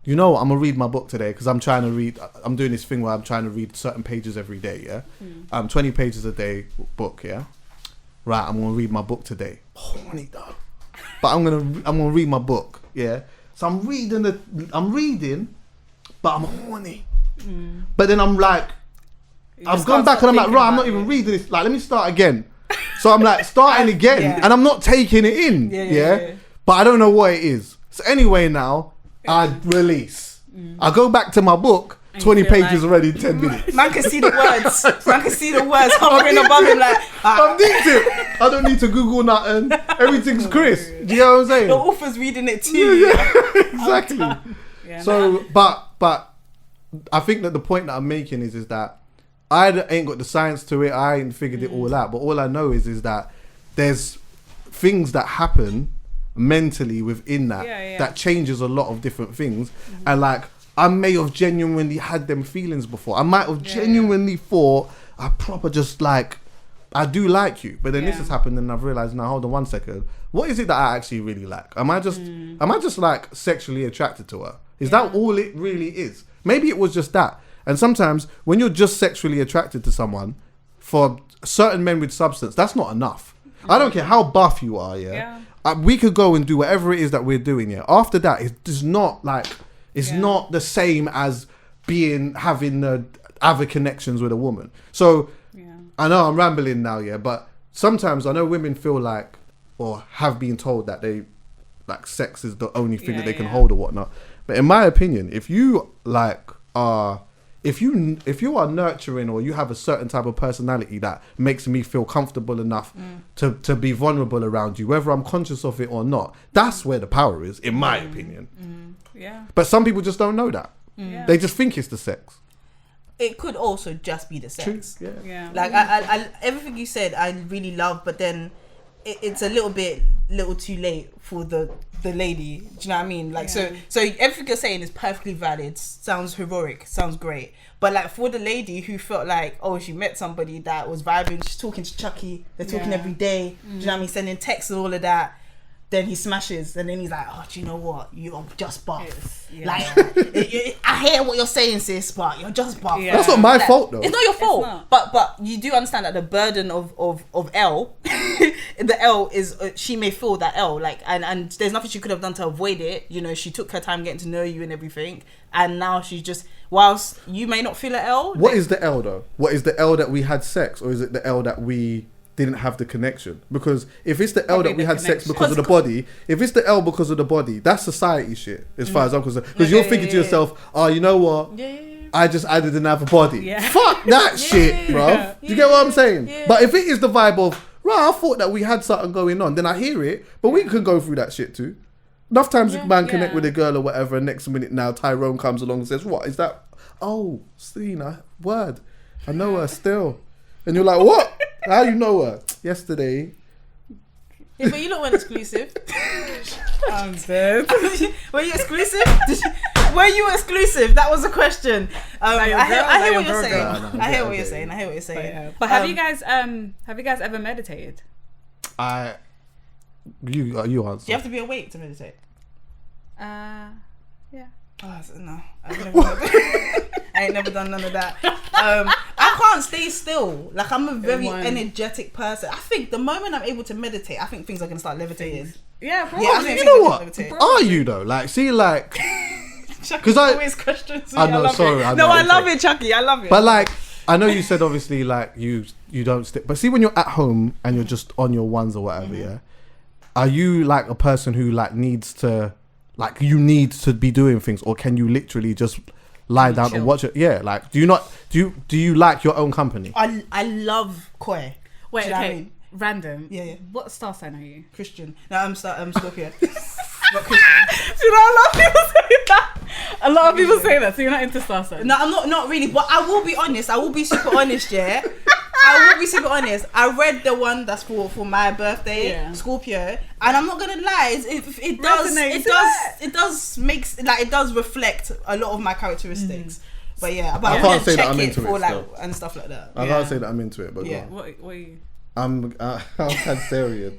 You know what, I'm going to read my book today because I'm doing this thing where I'm trying to read certain pages every day, yeah? 20 pages a day book, yeah? Right, I'm gonna read my book today. Horny though, but I'm gonna read my book. Yeah, so I'm reading, but I'm horny. But then I'm like, I've gone back and I'm like, right, I'm not even reading this. Like, let me start again. So I'm like starting again, and I'm not taking it in. Yeah. But I don't know what it is. So anyway, now I release. I go back to my book. 20 pages like, already, 10 minutes. Man can see the words. Hovering above him like... I'm addicted. I don't need to Google nothing. Everything's Chris. Do you know what I'm saying? The author's reading it too. Yeah, exactly. So, but I think that the point that I'm making is that I ain't got the science to it. I ain't figured it all out. But all I know is that there's things that happen mentally within that that changes a lot of different things. And like, I may have genuinely had them feelings before. I might have genuinely thought I proper just like, I do like you. But then this has happened and I've realised, now hold on 1 second. What is it that I actually really like? Am I just like sexually attracted to her? Is that all it really is? Maybe it was just that. And sometimes when you're just sexually attracted to someone, for certain men with substance, that's not enough. I don't care how buff you are, we could go and do whatever it is that we're doing, After that, it's not like... It's not the same as having the other connections with a woman. So I know I'm rambling now, but sometimes I know women feel like, or have been told that they like sex is the only thing that they can hold or whatnot. But in my opinion, if you like if you are nurturing or you have a certain type of personality that makes me feel comfortable enough to be vulnerable around you, whether I'm conscious of it or not, that's where the power is, in my opinion. Yeah. But some people just don't know that. They just think it's the sex. It could also just be the sex. True. Yeah. Like I everything you said I really love, but then it's a little too late for the lady. Do you know what I mean? Like so everything you're saying is perfectly valid. Sounds heroic. Sounds great. But like for the lady who felt like, oh, she met somebody that was vibing, she's talking to Chuckie, they're talking every day. Do you know what I mean? Sending texts and all of that. Then he smashes, and then he's like, "Oh, do you know what? You're just buff. Like, I hear what you're saying, sis, but you're just buff." Yeah. That's not my fault, though. It's not your fault, but you do understand that the burden of L, the L is she may feel that L, like, and there's nothing she could have done to avoid it. You know, she took her time getting to know you and everything, and now she's just. Whilst you may not feel an L, what is the L though? What is the L that we had sex, or is it the L that we didn't have the connection? Because if it's the L that we had sex because of the body, if it's the L because of the body, that's society shit as far as I'm concerned. Because you're thinking to yourself, oh, you know what? I just added another body. Fuck that shit, bro. Do you get what I'm saying? But if it is the vibe of, right, I thought that we had something going on, then I hear it, but we can go through that shit too. Enough times a man connect with a girl or whatever, and next minute now Tyrone comes along and says, what is that? Oh, Selena, word. I know her still. And you're like, what? How you know her? Yesterday. Yeah, but you lot weren't exclusive. I'm dead. Were you exclusive? Were you exclusive? That was the question. I hear what you're saying. I hear what you're saying. I hear what you're saying. But have you guys ever meditated? You answer. Do you have to be awake to meditate? Yeah. Oh, no, I ain't never done none of that. I can't stay still. Like, I'm a very energetic person. I think the moment I'm able to meditate, I think things are gonna start levitating. Yeah, probably. Yeah, I think You know what? Are you though? Like, see, like, because I always questions. I know. Sorry, I love it, Chuckie. I love it. But like, I know you said obviously like you don't stick. But see, when you're at home and you're just on your ones or whatever, yeah, are you like a person who like needs to? Like, you need to be doing things, or can you literally just lie down and watch it? Yeah, like, do you like your own company? I love koi. Wait, okay, I mean? random. Yeah. What star sign are you? Christian. No, I'm Scorpio. Not Christian. You know, a lot of people say that. A lot of people say that, so you're not into star signs. No, I'm not really, but I will be honest. I will be super honest, yeah. I will be super honest. I read the one that's for my birthday, Scorpio, and I'm not gonna lie. It does reflect a lot of my characteristics. But yeah, but I can't say that I'm into it like and stuff like that. I can't say that I'm into it, but yeah. What are you? I'm Cancerian.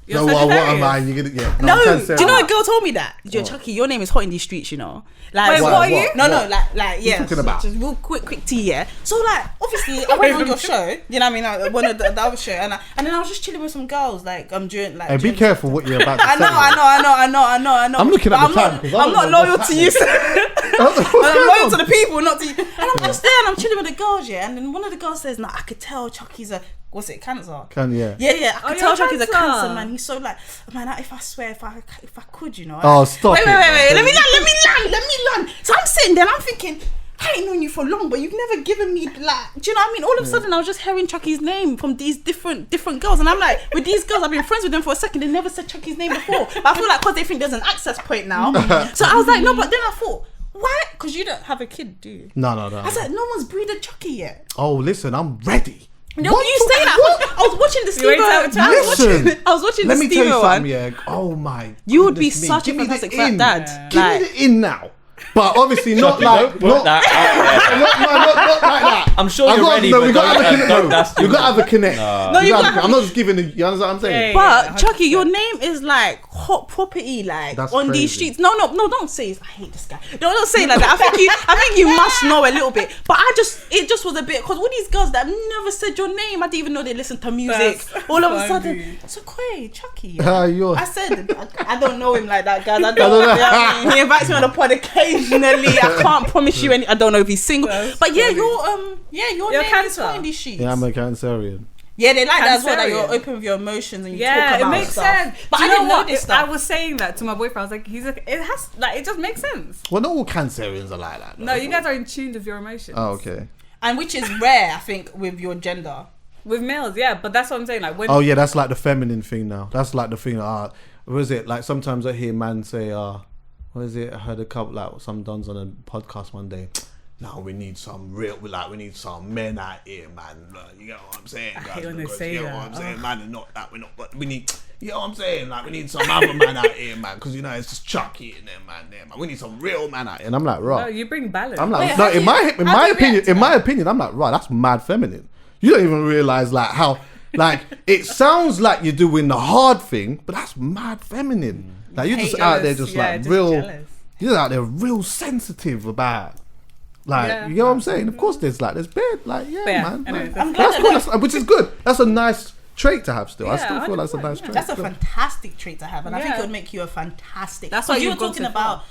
You're No, what Sagittarius? am I? You get it? Yeah. No, I'm do you know a girl told me that? Yo, Chuckie, your name is hot in these streets, you know. Like, wait, what are you? No, like, yeah. talking about? Just real quick tea, yeah. So, like, obviously, I went on your show. You know what I mean? Like, one of the other show, and then I was just chilling with some girls, like, during, like. Hey, be careful what you're about to say. I know. I'm looking at the time. I'm not loyal to you. I'm loyal to the people, not to you. And I'm just there, and I'm chilling with the girls, yeah. And then one of the girls says, "Nah, I could tell Chuckie's a." What's it? Cancer. Yeah. Yeah. I could tell you're Chuckie's a cancer. cancer, man. He's so like, man. If I swear, if I could, you know. Oh, stop Wait. it, Let me land. So I'm sitting there, and I'm thinking, I ain't known you for long, but you've never given me like, do you know what I mean? All of a sudden, I was just hearing Chuckie's name from these different girls, and I'm like, with these girls, I've been friends with them for a second. They never said Chuckie's name before, but I feel like because they think there's an access point now. So I was like, no, but then I thought, why? Because you don't have a kid, do you? No. I was like, no one's breeded Chuckie yet. Oh, listen, I'm ready. No, you say that. I was watching the Steve. I was watching the Steve one. Let me tell you something, yeah. Oh my. You would be goodness me. such a Give me the fantastic in. dad. Give me the in now. But obviously not like Don't put that out there. not like that. I'm sure you're ready, but we got to have a connect. You got to have a connect. No, you got. I'm not just giving. You understand what I'm saying? But Chuckie, your name is like hot property, like That's on crazy. these streets. No, don't say it. I hate this guy. Don't say it like that. I think you must know a little bit. But it just was a bit, because all these girls that never said your name, I didn't even know they listened to music. All of a sudden, so Chuckie. I said I don't know him like that, guys. I don't know. You know what I mean? He invites me on the pod occasionally. I can't promise you any. I don't know if he's single. But yeah, your name is hot in these streets. Yeah, I'm a Cancerian. Yeah, they like that as well, that you're open with your emotions and you talk about it makes stuff. sense. But Do I you know didn't know what? this stuff. I was saying that to my boyfriend. I was like, it just makes sense. Well, not all Cancerians are like that. No, you guys are in tune with your emotions. Oh, okay. And which is rare, I think, with your gender. With males, yeah, but that's what I'm saying. Like when. Oh yeah, that's like the feminine thing now. That's like the thing. What is it? Like sometimes I hear man say, what is it? I heard a couple like some dons on a podcast one day. No, we need some we need some men out here, man. You know what I'm saying? I hate when they say you know that. what I'm saying, man. And not that we need. You know what I'm saying? Like we need some other man out here, man. Because you know it's just Chuckie and them man there, man. We need some real man out here. And I'm like, right. No, you bring balance. I'm like, Wait, no. in My opinion, I'm like, right. That's mad feminine. You don't even realize like how. Like it sounds like you're doing the hard thing, but that's mad feminine. Like you're just out there, just real. Jealous. You're out there real sensitive about, like you know what I'm saying. Of course, there's bed, like man. Anyway, Like, I'm glad that's cool, which is good. That's a nice trait to have. Still, I Yeah, still feel that's a 100%, nice trait. That's a Still. fantastic trait to have, and I think Yeah. it would make you a fantastic. That's Because why you were you've gone talking so about.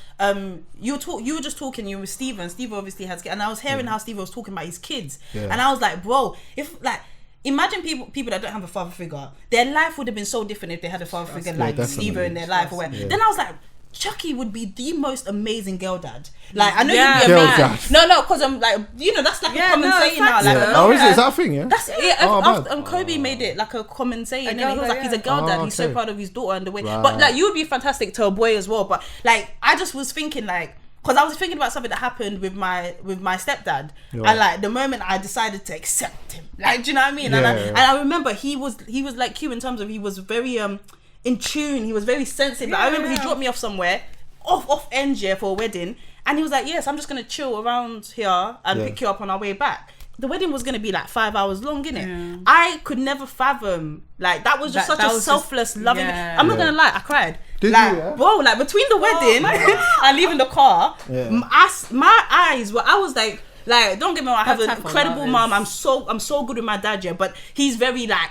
You were just talking. You were Steven. Steve obviously has kids, and I was hearing how Steve was talking about his kids, and I was like, bro, if like. Imagine people that don't have a father figure, their life would have been so different if they had a father figure like Steve in their life. Then I was like, Chuckie would be the most amazing girl dad. Like I know you'd be a Girl man. dad. No, because I'm like, that's like a common saying now. Like, Oh, is that a thing? Yeah. that's it. Oh, Kobe made it like a common saying, and he was girl like, dad, he's a girl dad. Oh, He's so okay. proud of his daughter and the way. Right. But like, you would be fantastic to a boy as well. But like, I just was thinking like. Because I was thinking about something that happened with my stepdad, and like the moment I decided to accept him, like, do you know what I mean? Yeah, and I remember he was like you in terms of he was very in tune. He was very sensitive. Like, I remember he dropped me off somewhere, off NJ for a wedding, and he was like, yes, I'm just gonna chill around here and pick you up on our way back. The wedding was gonna be like 5 hours long, innit? Yeah. I could never fathom, like, that was just such a selfless, loving. yeah. I'm not gonna lie, I cried. Did like, you, yeah? bro, like between the wedding and leaving the car, my eyes were. I was like, don't get me wrong, I have an incredible mom. I'm so good with my dad, but he's very like.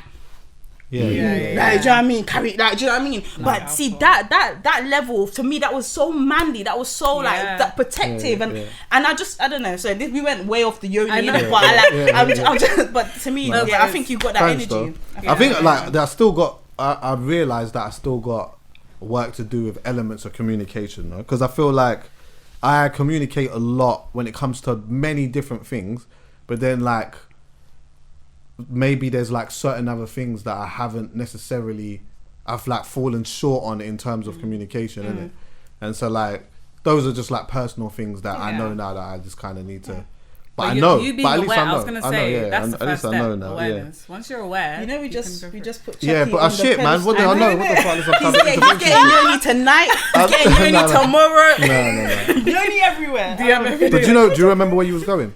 Yeah. Like, do you know what I mean? Do you know what I mean? But see, that level, to me, that was so manly. That was so like that protective, and I don't know. So we went way off the yoni, but but to me, I think you got that energy. I think like I still got. I realized that I still got work to do with elements of communication, because I feel like I communicate a lot when it comes to many different things, but then like. Maybe there's like certain other things that I haven't necessarily, I've like fallen short on in terms of communication, innit? And so like those are just like personal things that I know now that I just kind of need to. But I know. You being but at least aware, I know. I was gonna say that's the first step. Awareness. Yeah. Once you're aware, you know, we just put Chuckie yeah, but on shit, the man. What do I know? What the fuck is He's getting yoni tonight. He's getting yoni tomorrow. No. Yoni everywhere. But do you remember where you was going?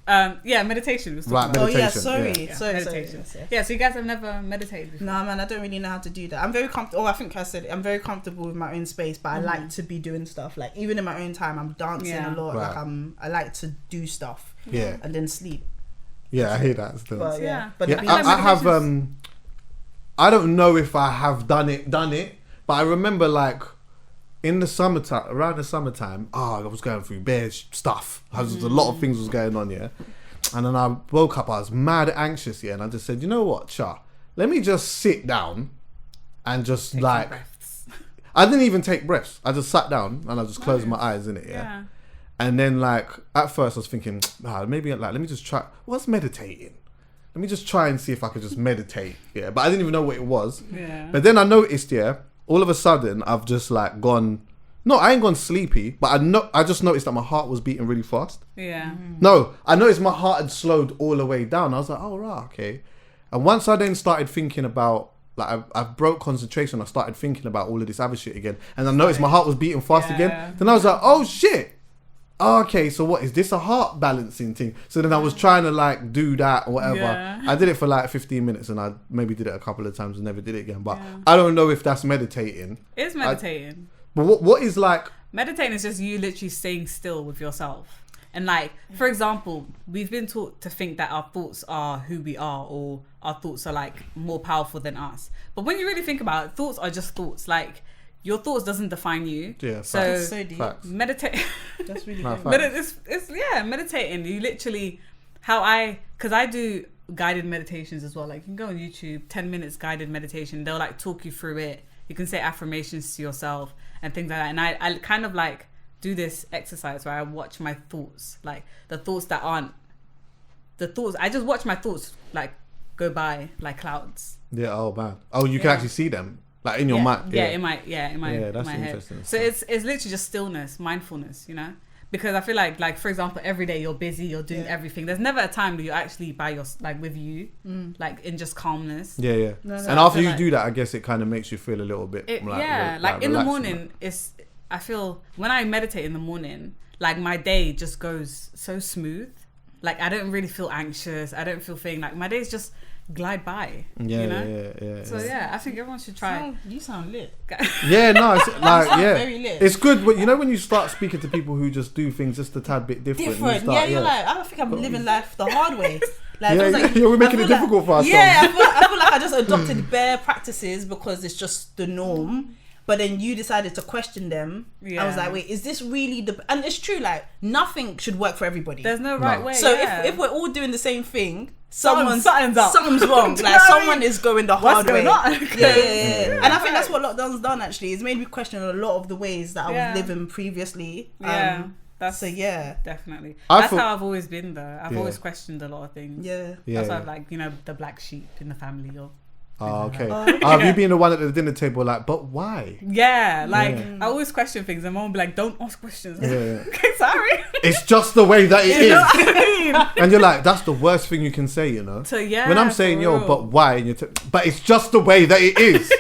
Meditation was Right, about. meditation. Sorry. Meditation. Yeah, so you guys have never meditated before? No, man, I don't really know how to do that. I'm very comfortable. I think I said it. I'm very comfortable with my own space, but I like to be doing stuff. Like, even in my own time, I'm dancing a lot. Right. Like, I like to do stuff. Yeah. And then sleep. Yeah, I hear that still. But but I have. I don't know if I have done it, but I remember like. In the summertime, around the summertime, I was going through bare stuff. A lot of things was going on, And then I woke up, I was mad anxious, and I just said, you know what, Cha, let me just sit down and just take like... I didn't even take breaths. I just sat down and I just closed my eyes, yeah. And then like, at first I was thinking, maybe like, let me just try, what's meditating? Let me just try and see if I could just meditate, But I didn't even know what it was. Yeah. But then I noticed, all of a sudden I've just like gone, no, I ain't gone sleepy, but I just noticed that my heart was beating really fast. Yeah. No, I noticed my heart had slowed all the way down. I was like, oh right, okay. And once I then started thinking about, like I broke concentration, I started thinking about all of this other shit again, and I noticed my heart was beating fast again. Then I was like, oh shit. Okay, so what is this, a heart balancing thing? So then I was trying to like do that or whatever. I did it for like 15 minutes and I maybe did it a couple of times and never did it again. But I don't know if that's meditating. It's meditating. But what is like... Meditating is just you literally staying still with yourself. And like, for example, we've been taught to think that our thoughts are who we are, or our thoughts are like more powerful than us. But when you really think about it, thoughts are just thoughts. Like, your thoughts doesn't define you. Yeah, so deep. Meditate. That's really good. It's meditating. You literally, because I do guided meditations as well. Like, you can go on YouTube, 10 minutes guided meditation. They'll like talk you through it. You can say affirmations to yourself and things like that. And I kind of like do this exercise where I watch my thoughts, like the thoughts that aren't the thoughts. I just watch my thoughts like go by like clouds. Yeah. Oh man. Oh, you can actually see them. Like in your mind. In my that's my interesting. Head. So it's literally just stillness, mindfulness, because I feel like for example, every day you're busy, you're doing everything. There's never a time that you're actually by your with you, like in just calmness. Yeah. No. And after you do that, I guess it kind of makes you feel a little bit like in the morning. I feel when I meditate in the morning, like my day just goes so smooth. Like I don't really feel anxious. I don't feel like my days just glide by. Yeah. So I think everyone should try. You sound lit. Yeah, no, it's like very lit. It's good, but when you start speaking to people who just do things just a tad bit different. You're like, I think I'm living life the hard way. Like, we're making it difficult for ourselves. Yeah, I feel like I just adopted bare practices because it's just the norm. But then you decided to question them. I was like, wait, is this really and it's true, like nothing should work for everybody. There's no right way. So if we're all doing the same thing, something's up. Something's wrong. Like someone is going the hard way. Yeah. And I think that's what lockdown's done actually. It's made me question a lot of the ways that I was living previously. Definitely. That's how I've always been though. I've always questioned a lot of things. That's why I'm like, the black sheep in the family or Oh, okay. Have you been the one at the dinner table like, but why? Yeah, like I always question things and mom will be like, don't ask questions. Okay, sorry. It's just the way that it is. What I mean? And you're like, that's the worst thing you can say, So when I'm saying, but why? And but it's just the way that it is.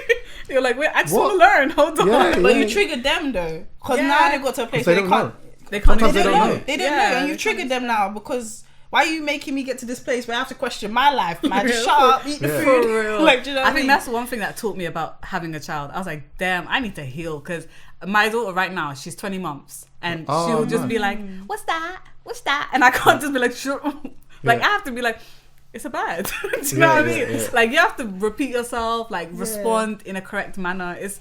You're like, wait, I just What? want to learn. Hold on. Yeah, But yeah. you triggered them though, because Yeah. now they got to a place They where they don't can't. know. They can't. Sometimes They they don't don't know. know. They don't Yeah, know, and they you've triggered them now because why are you making me get to this place where I have to question my life, man? Just shut up, eat the Yeah. food. For real. Like, do you know what I think mean? that's one thing that taught me about having a child. I was like, damn, I need to heal, because my daughter right now, she's 20 months, and Oh, she'll just nice. be like, what's that? What's that? And I can't just be like, sure. Like, Yeah. I have to be like, it's a bird. Do you Yeah, know what I yeah, mean? yeah. Like, you have to repeat yourself, like, respond in a correct manner. It's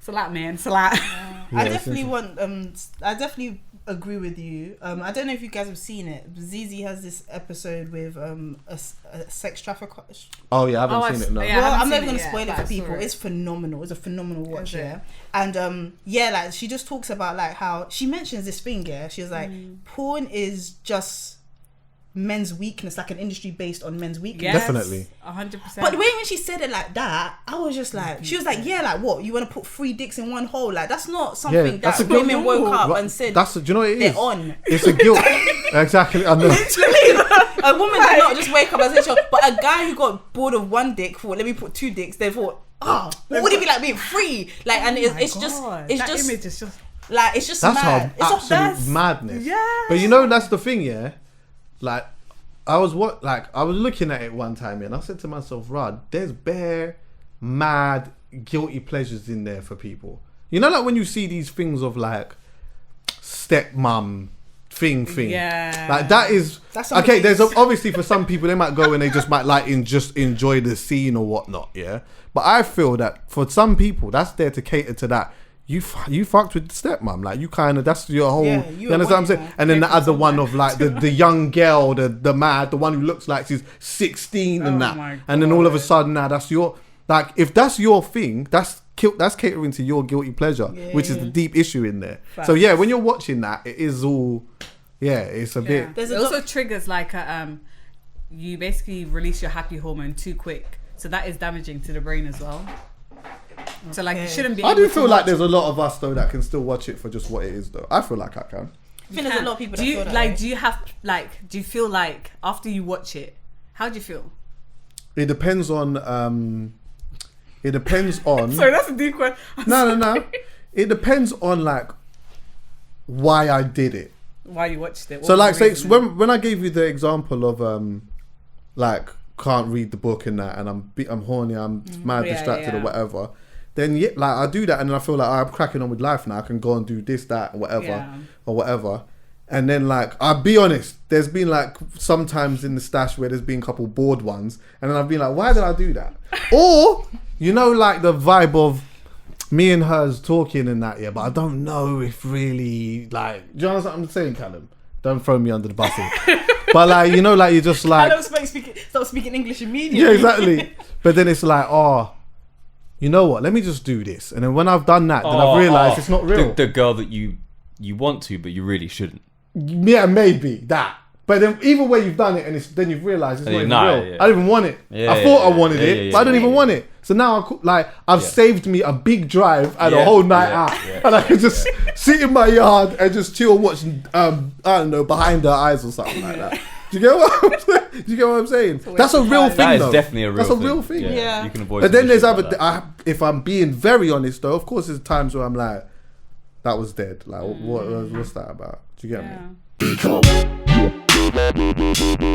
a lot, man. It's a lot. I it's definitely want. I definitely agree with you. I don't know if you guys have seen it. Zizi has this episode with a sex trafficker. Oh yeah, I haven't Oh, seen I've- it. No. yeah. I Well, haven't I'm seen never it gonna yet, spoil it but for I saw people. it. It's phenomenal. It's a phenomenal watch, Is it? yeah. And like she just talks about like how she mentions this thing, yeah. She was like, porn is just men's weakness, like an industry based on men's weakness. Yes, Definitely. 100%. But the way when she said it like that, I was just like, she was like, yeah, like what? You want to put 3 dicks in one hole? Like that's not something that's that a guilt- women woke up Right, and said That's do you know what it they're is? on. It's a guilt. Exactly. I know. Literally, a woman did not just wake up and say, "Sure," but a guy who got bored of 1 dick thought, let me put 2 dicks. They thought, oh, what would it be like being free? Like, and Oh my it's just, it's that just image is just like it's just That's mad. how It's absolute madness. Yeah. But you know that's the thing, yeah. Like I was looking at it one time, and I said to myself, "Rod, there's bare mad guilty pleasures in there for people." You know, like when you see these things of like stepmom thing, Yeah. like that is That's okay. There's something- obviously for some people they might go and they just might like just enjoy the scene or whatnot, yeah. But I feel that for some people that's there to cater to that. You fucked with the stepmom, like you kind of that's your whole. Yeah, you you understand what I'm saying? want it, And then the came from other one somewhere. of like the young girl, the mad, the one who looks like she's 16 and Oh that, my and then all of a God. sudden now that's your like if that's your thing, that's catering to your guilty pleasure, which is the deep issue in there. So yeah, when you're watching that, it is all it's a bit. There's it a also triggers like you basically release your happy hormone too quick, so that is damaging to the brain as well. So like you Okay. shouldn't be. I do able to feel like watch- there's a lot of us though that can still watch it for just what it is though. I feel like I can. I think there's a lot of people that do you feel that like? way. Do you feel like after you watch it, how do you feel? It depends on. It depends on. Sorry, that's a deep question. No. It depends on like why I did it. Why you watched it? What So was like the say reason? when I gave you the example of like can't read the book and that, and I'm horny, I'm mad Yeah, distracted or yeah. whatever. Then yeah, like I do that, and then I feel like I'm cracking on with life now. I can go and do this, that, whatever, Yeah. or whatever. And then like I'll be honest, there's been like sometimes in the stash where there's been a couple bored ones, and then I've been like, why did I do that? Or you know, like the vibe of me and her's talking and that, yeah, but I don't know if really like. Do you know what I'm saying, Callum? Don't throw me under the bus here. But like, you know, like you're just I like, don't stop speaking English immediately. yeah, exactly. But then it's like, oh, you know what? Let me just do this. And then when I've done that, then I've realised it's not real. The girl that you want to, but you really shouldn't. Yeah, maybe that. But then either way you've done it, and then you've realised it's not even Nah, real. yeah. I didn't even want it. Yeah, I thought I yeah, wanted yeah, it, yeah, but I don't yeah, even yeah. want it. So now I've saved me a big drive and a whole night yeah, out, yeah, and I can just sit in my yard and just chill watching I don't know, Behind Her Eyes or something like that. Do you get what I'm saying? Do you get what I'm saying? That's a real thing. That is though. definitely a real That's thing. a real thing. Yeah. You can avoid. But then some there's shit other. like that. If I'm being very honest, though, of course, there's times where I'm like, that was dead. Like, what's that about? Do you get me? Yeah.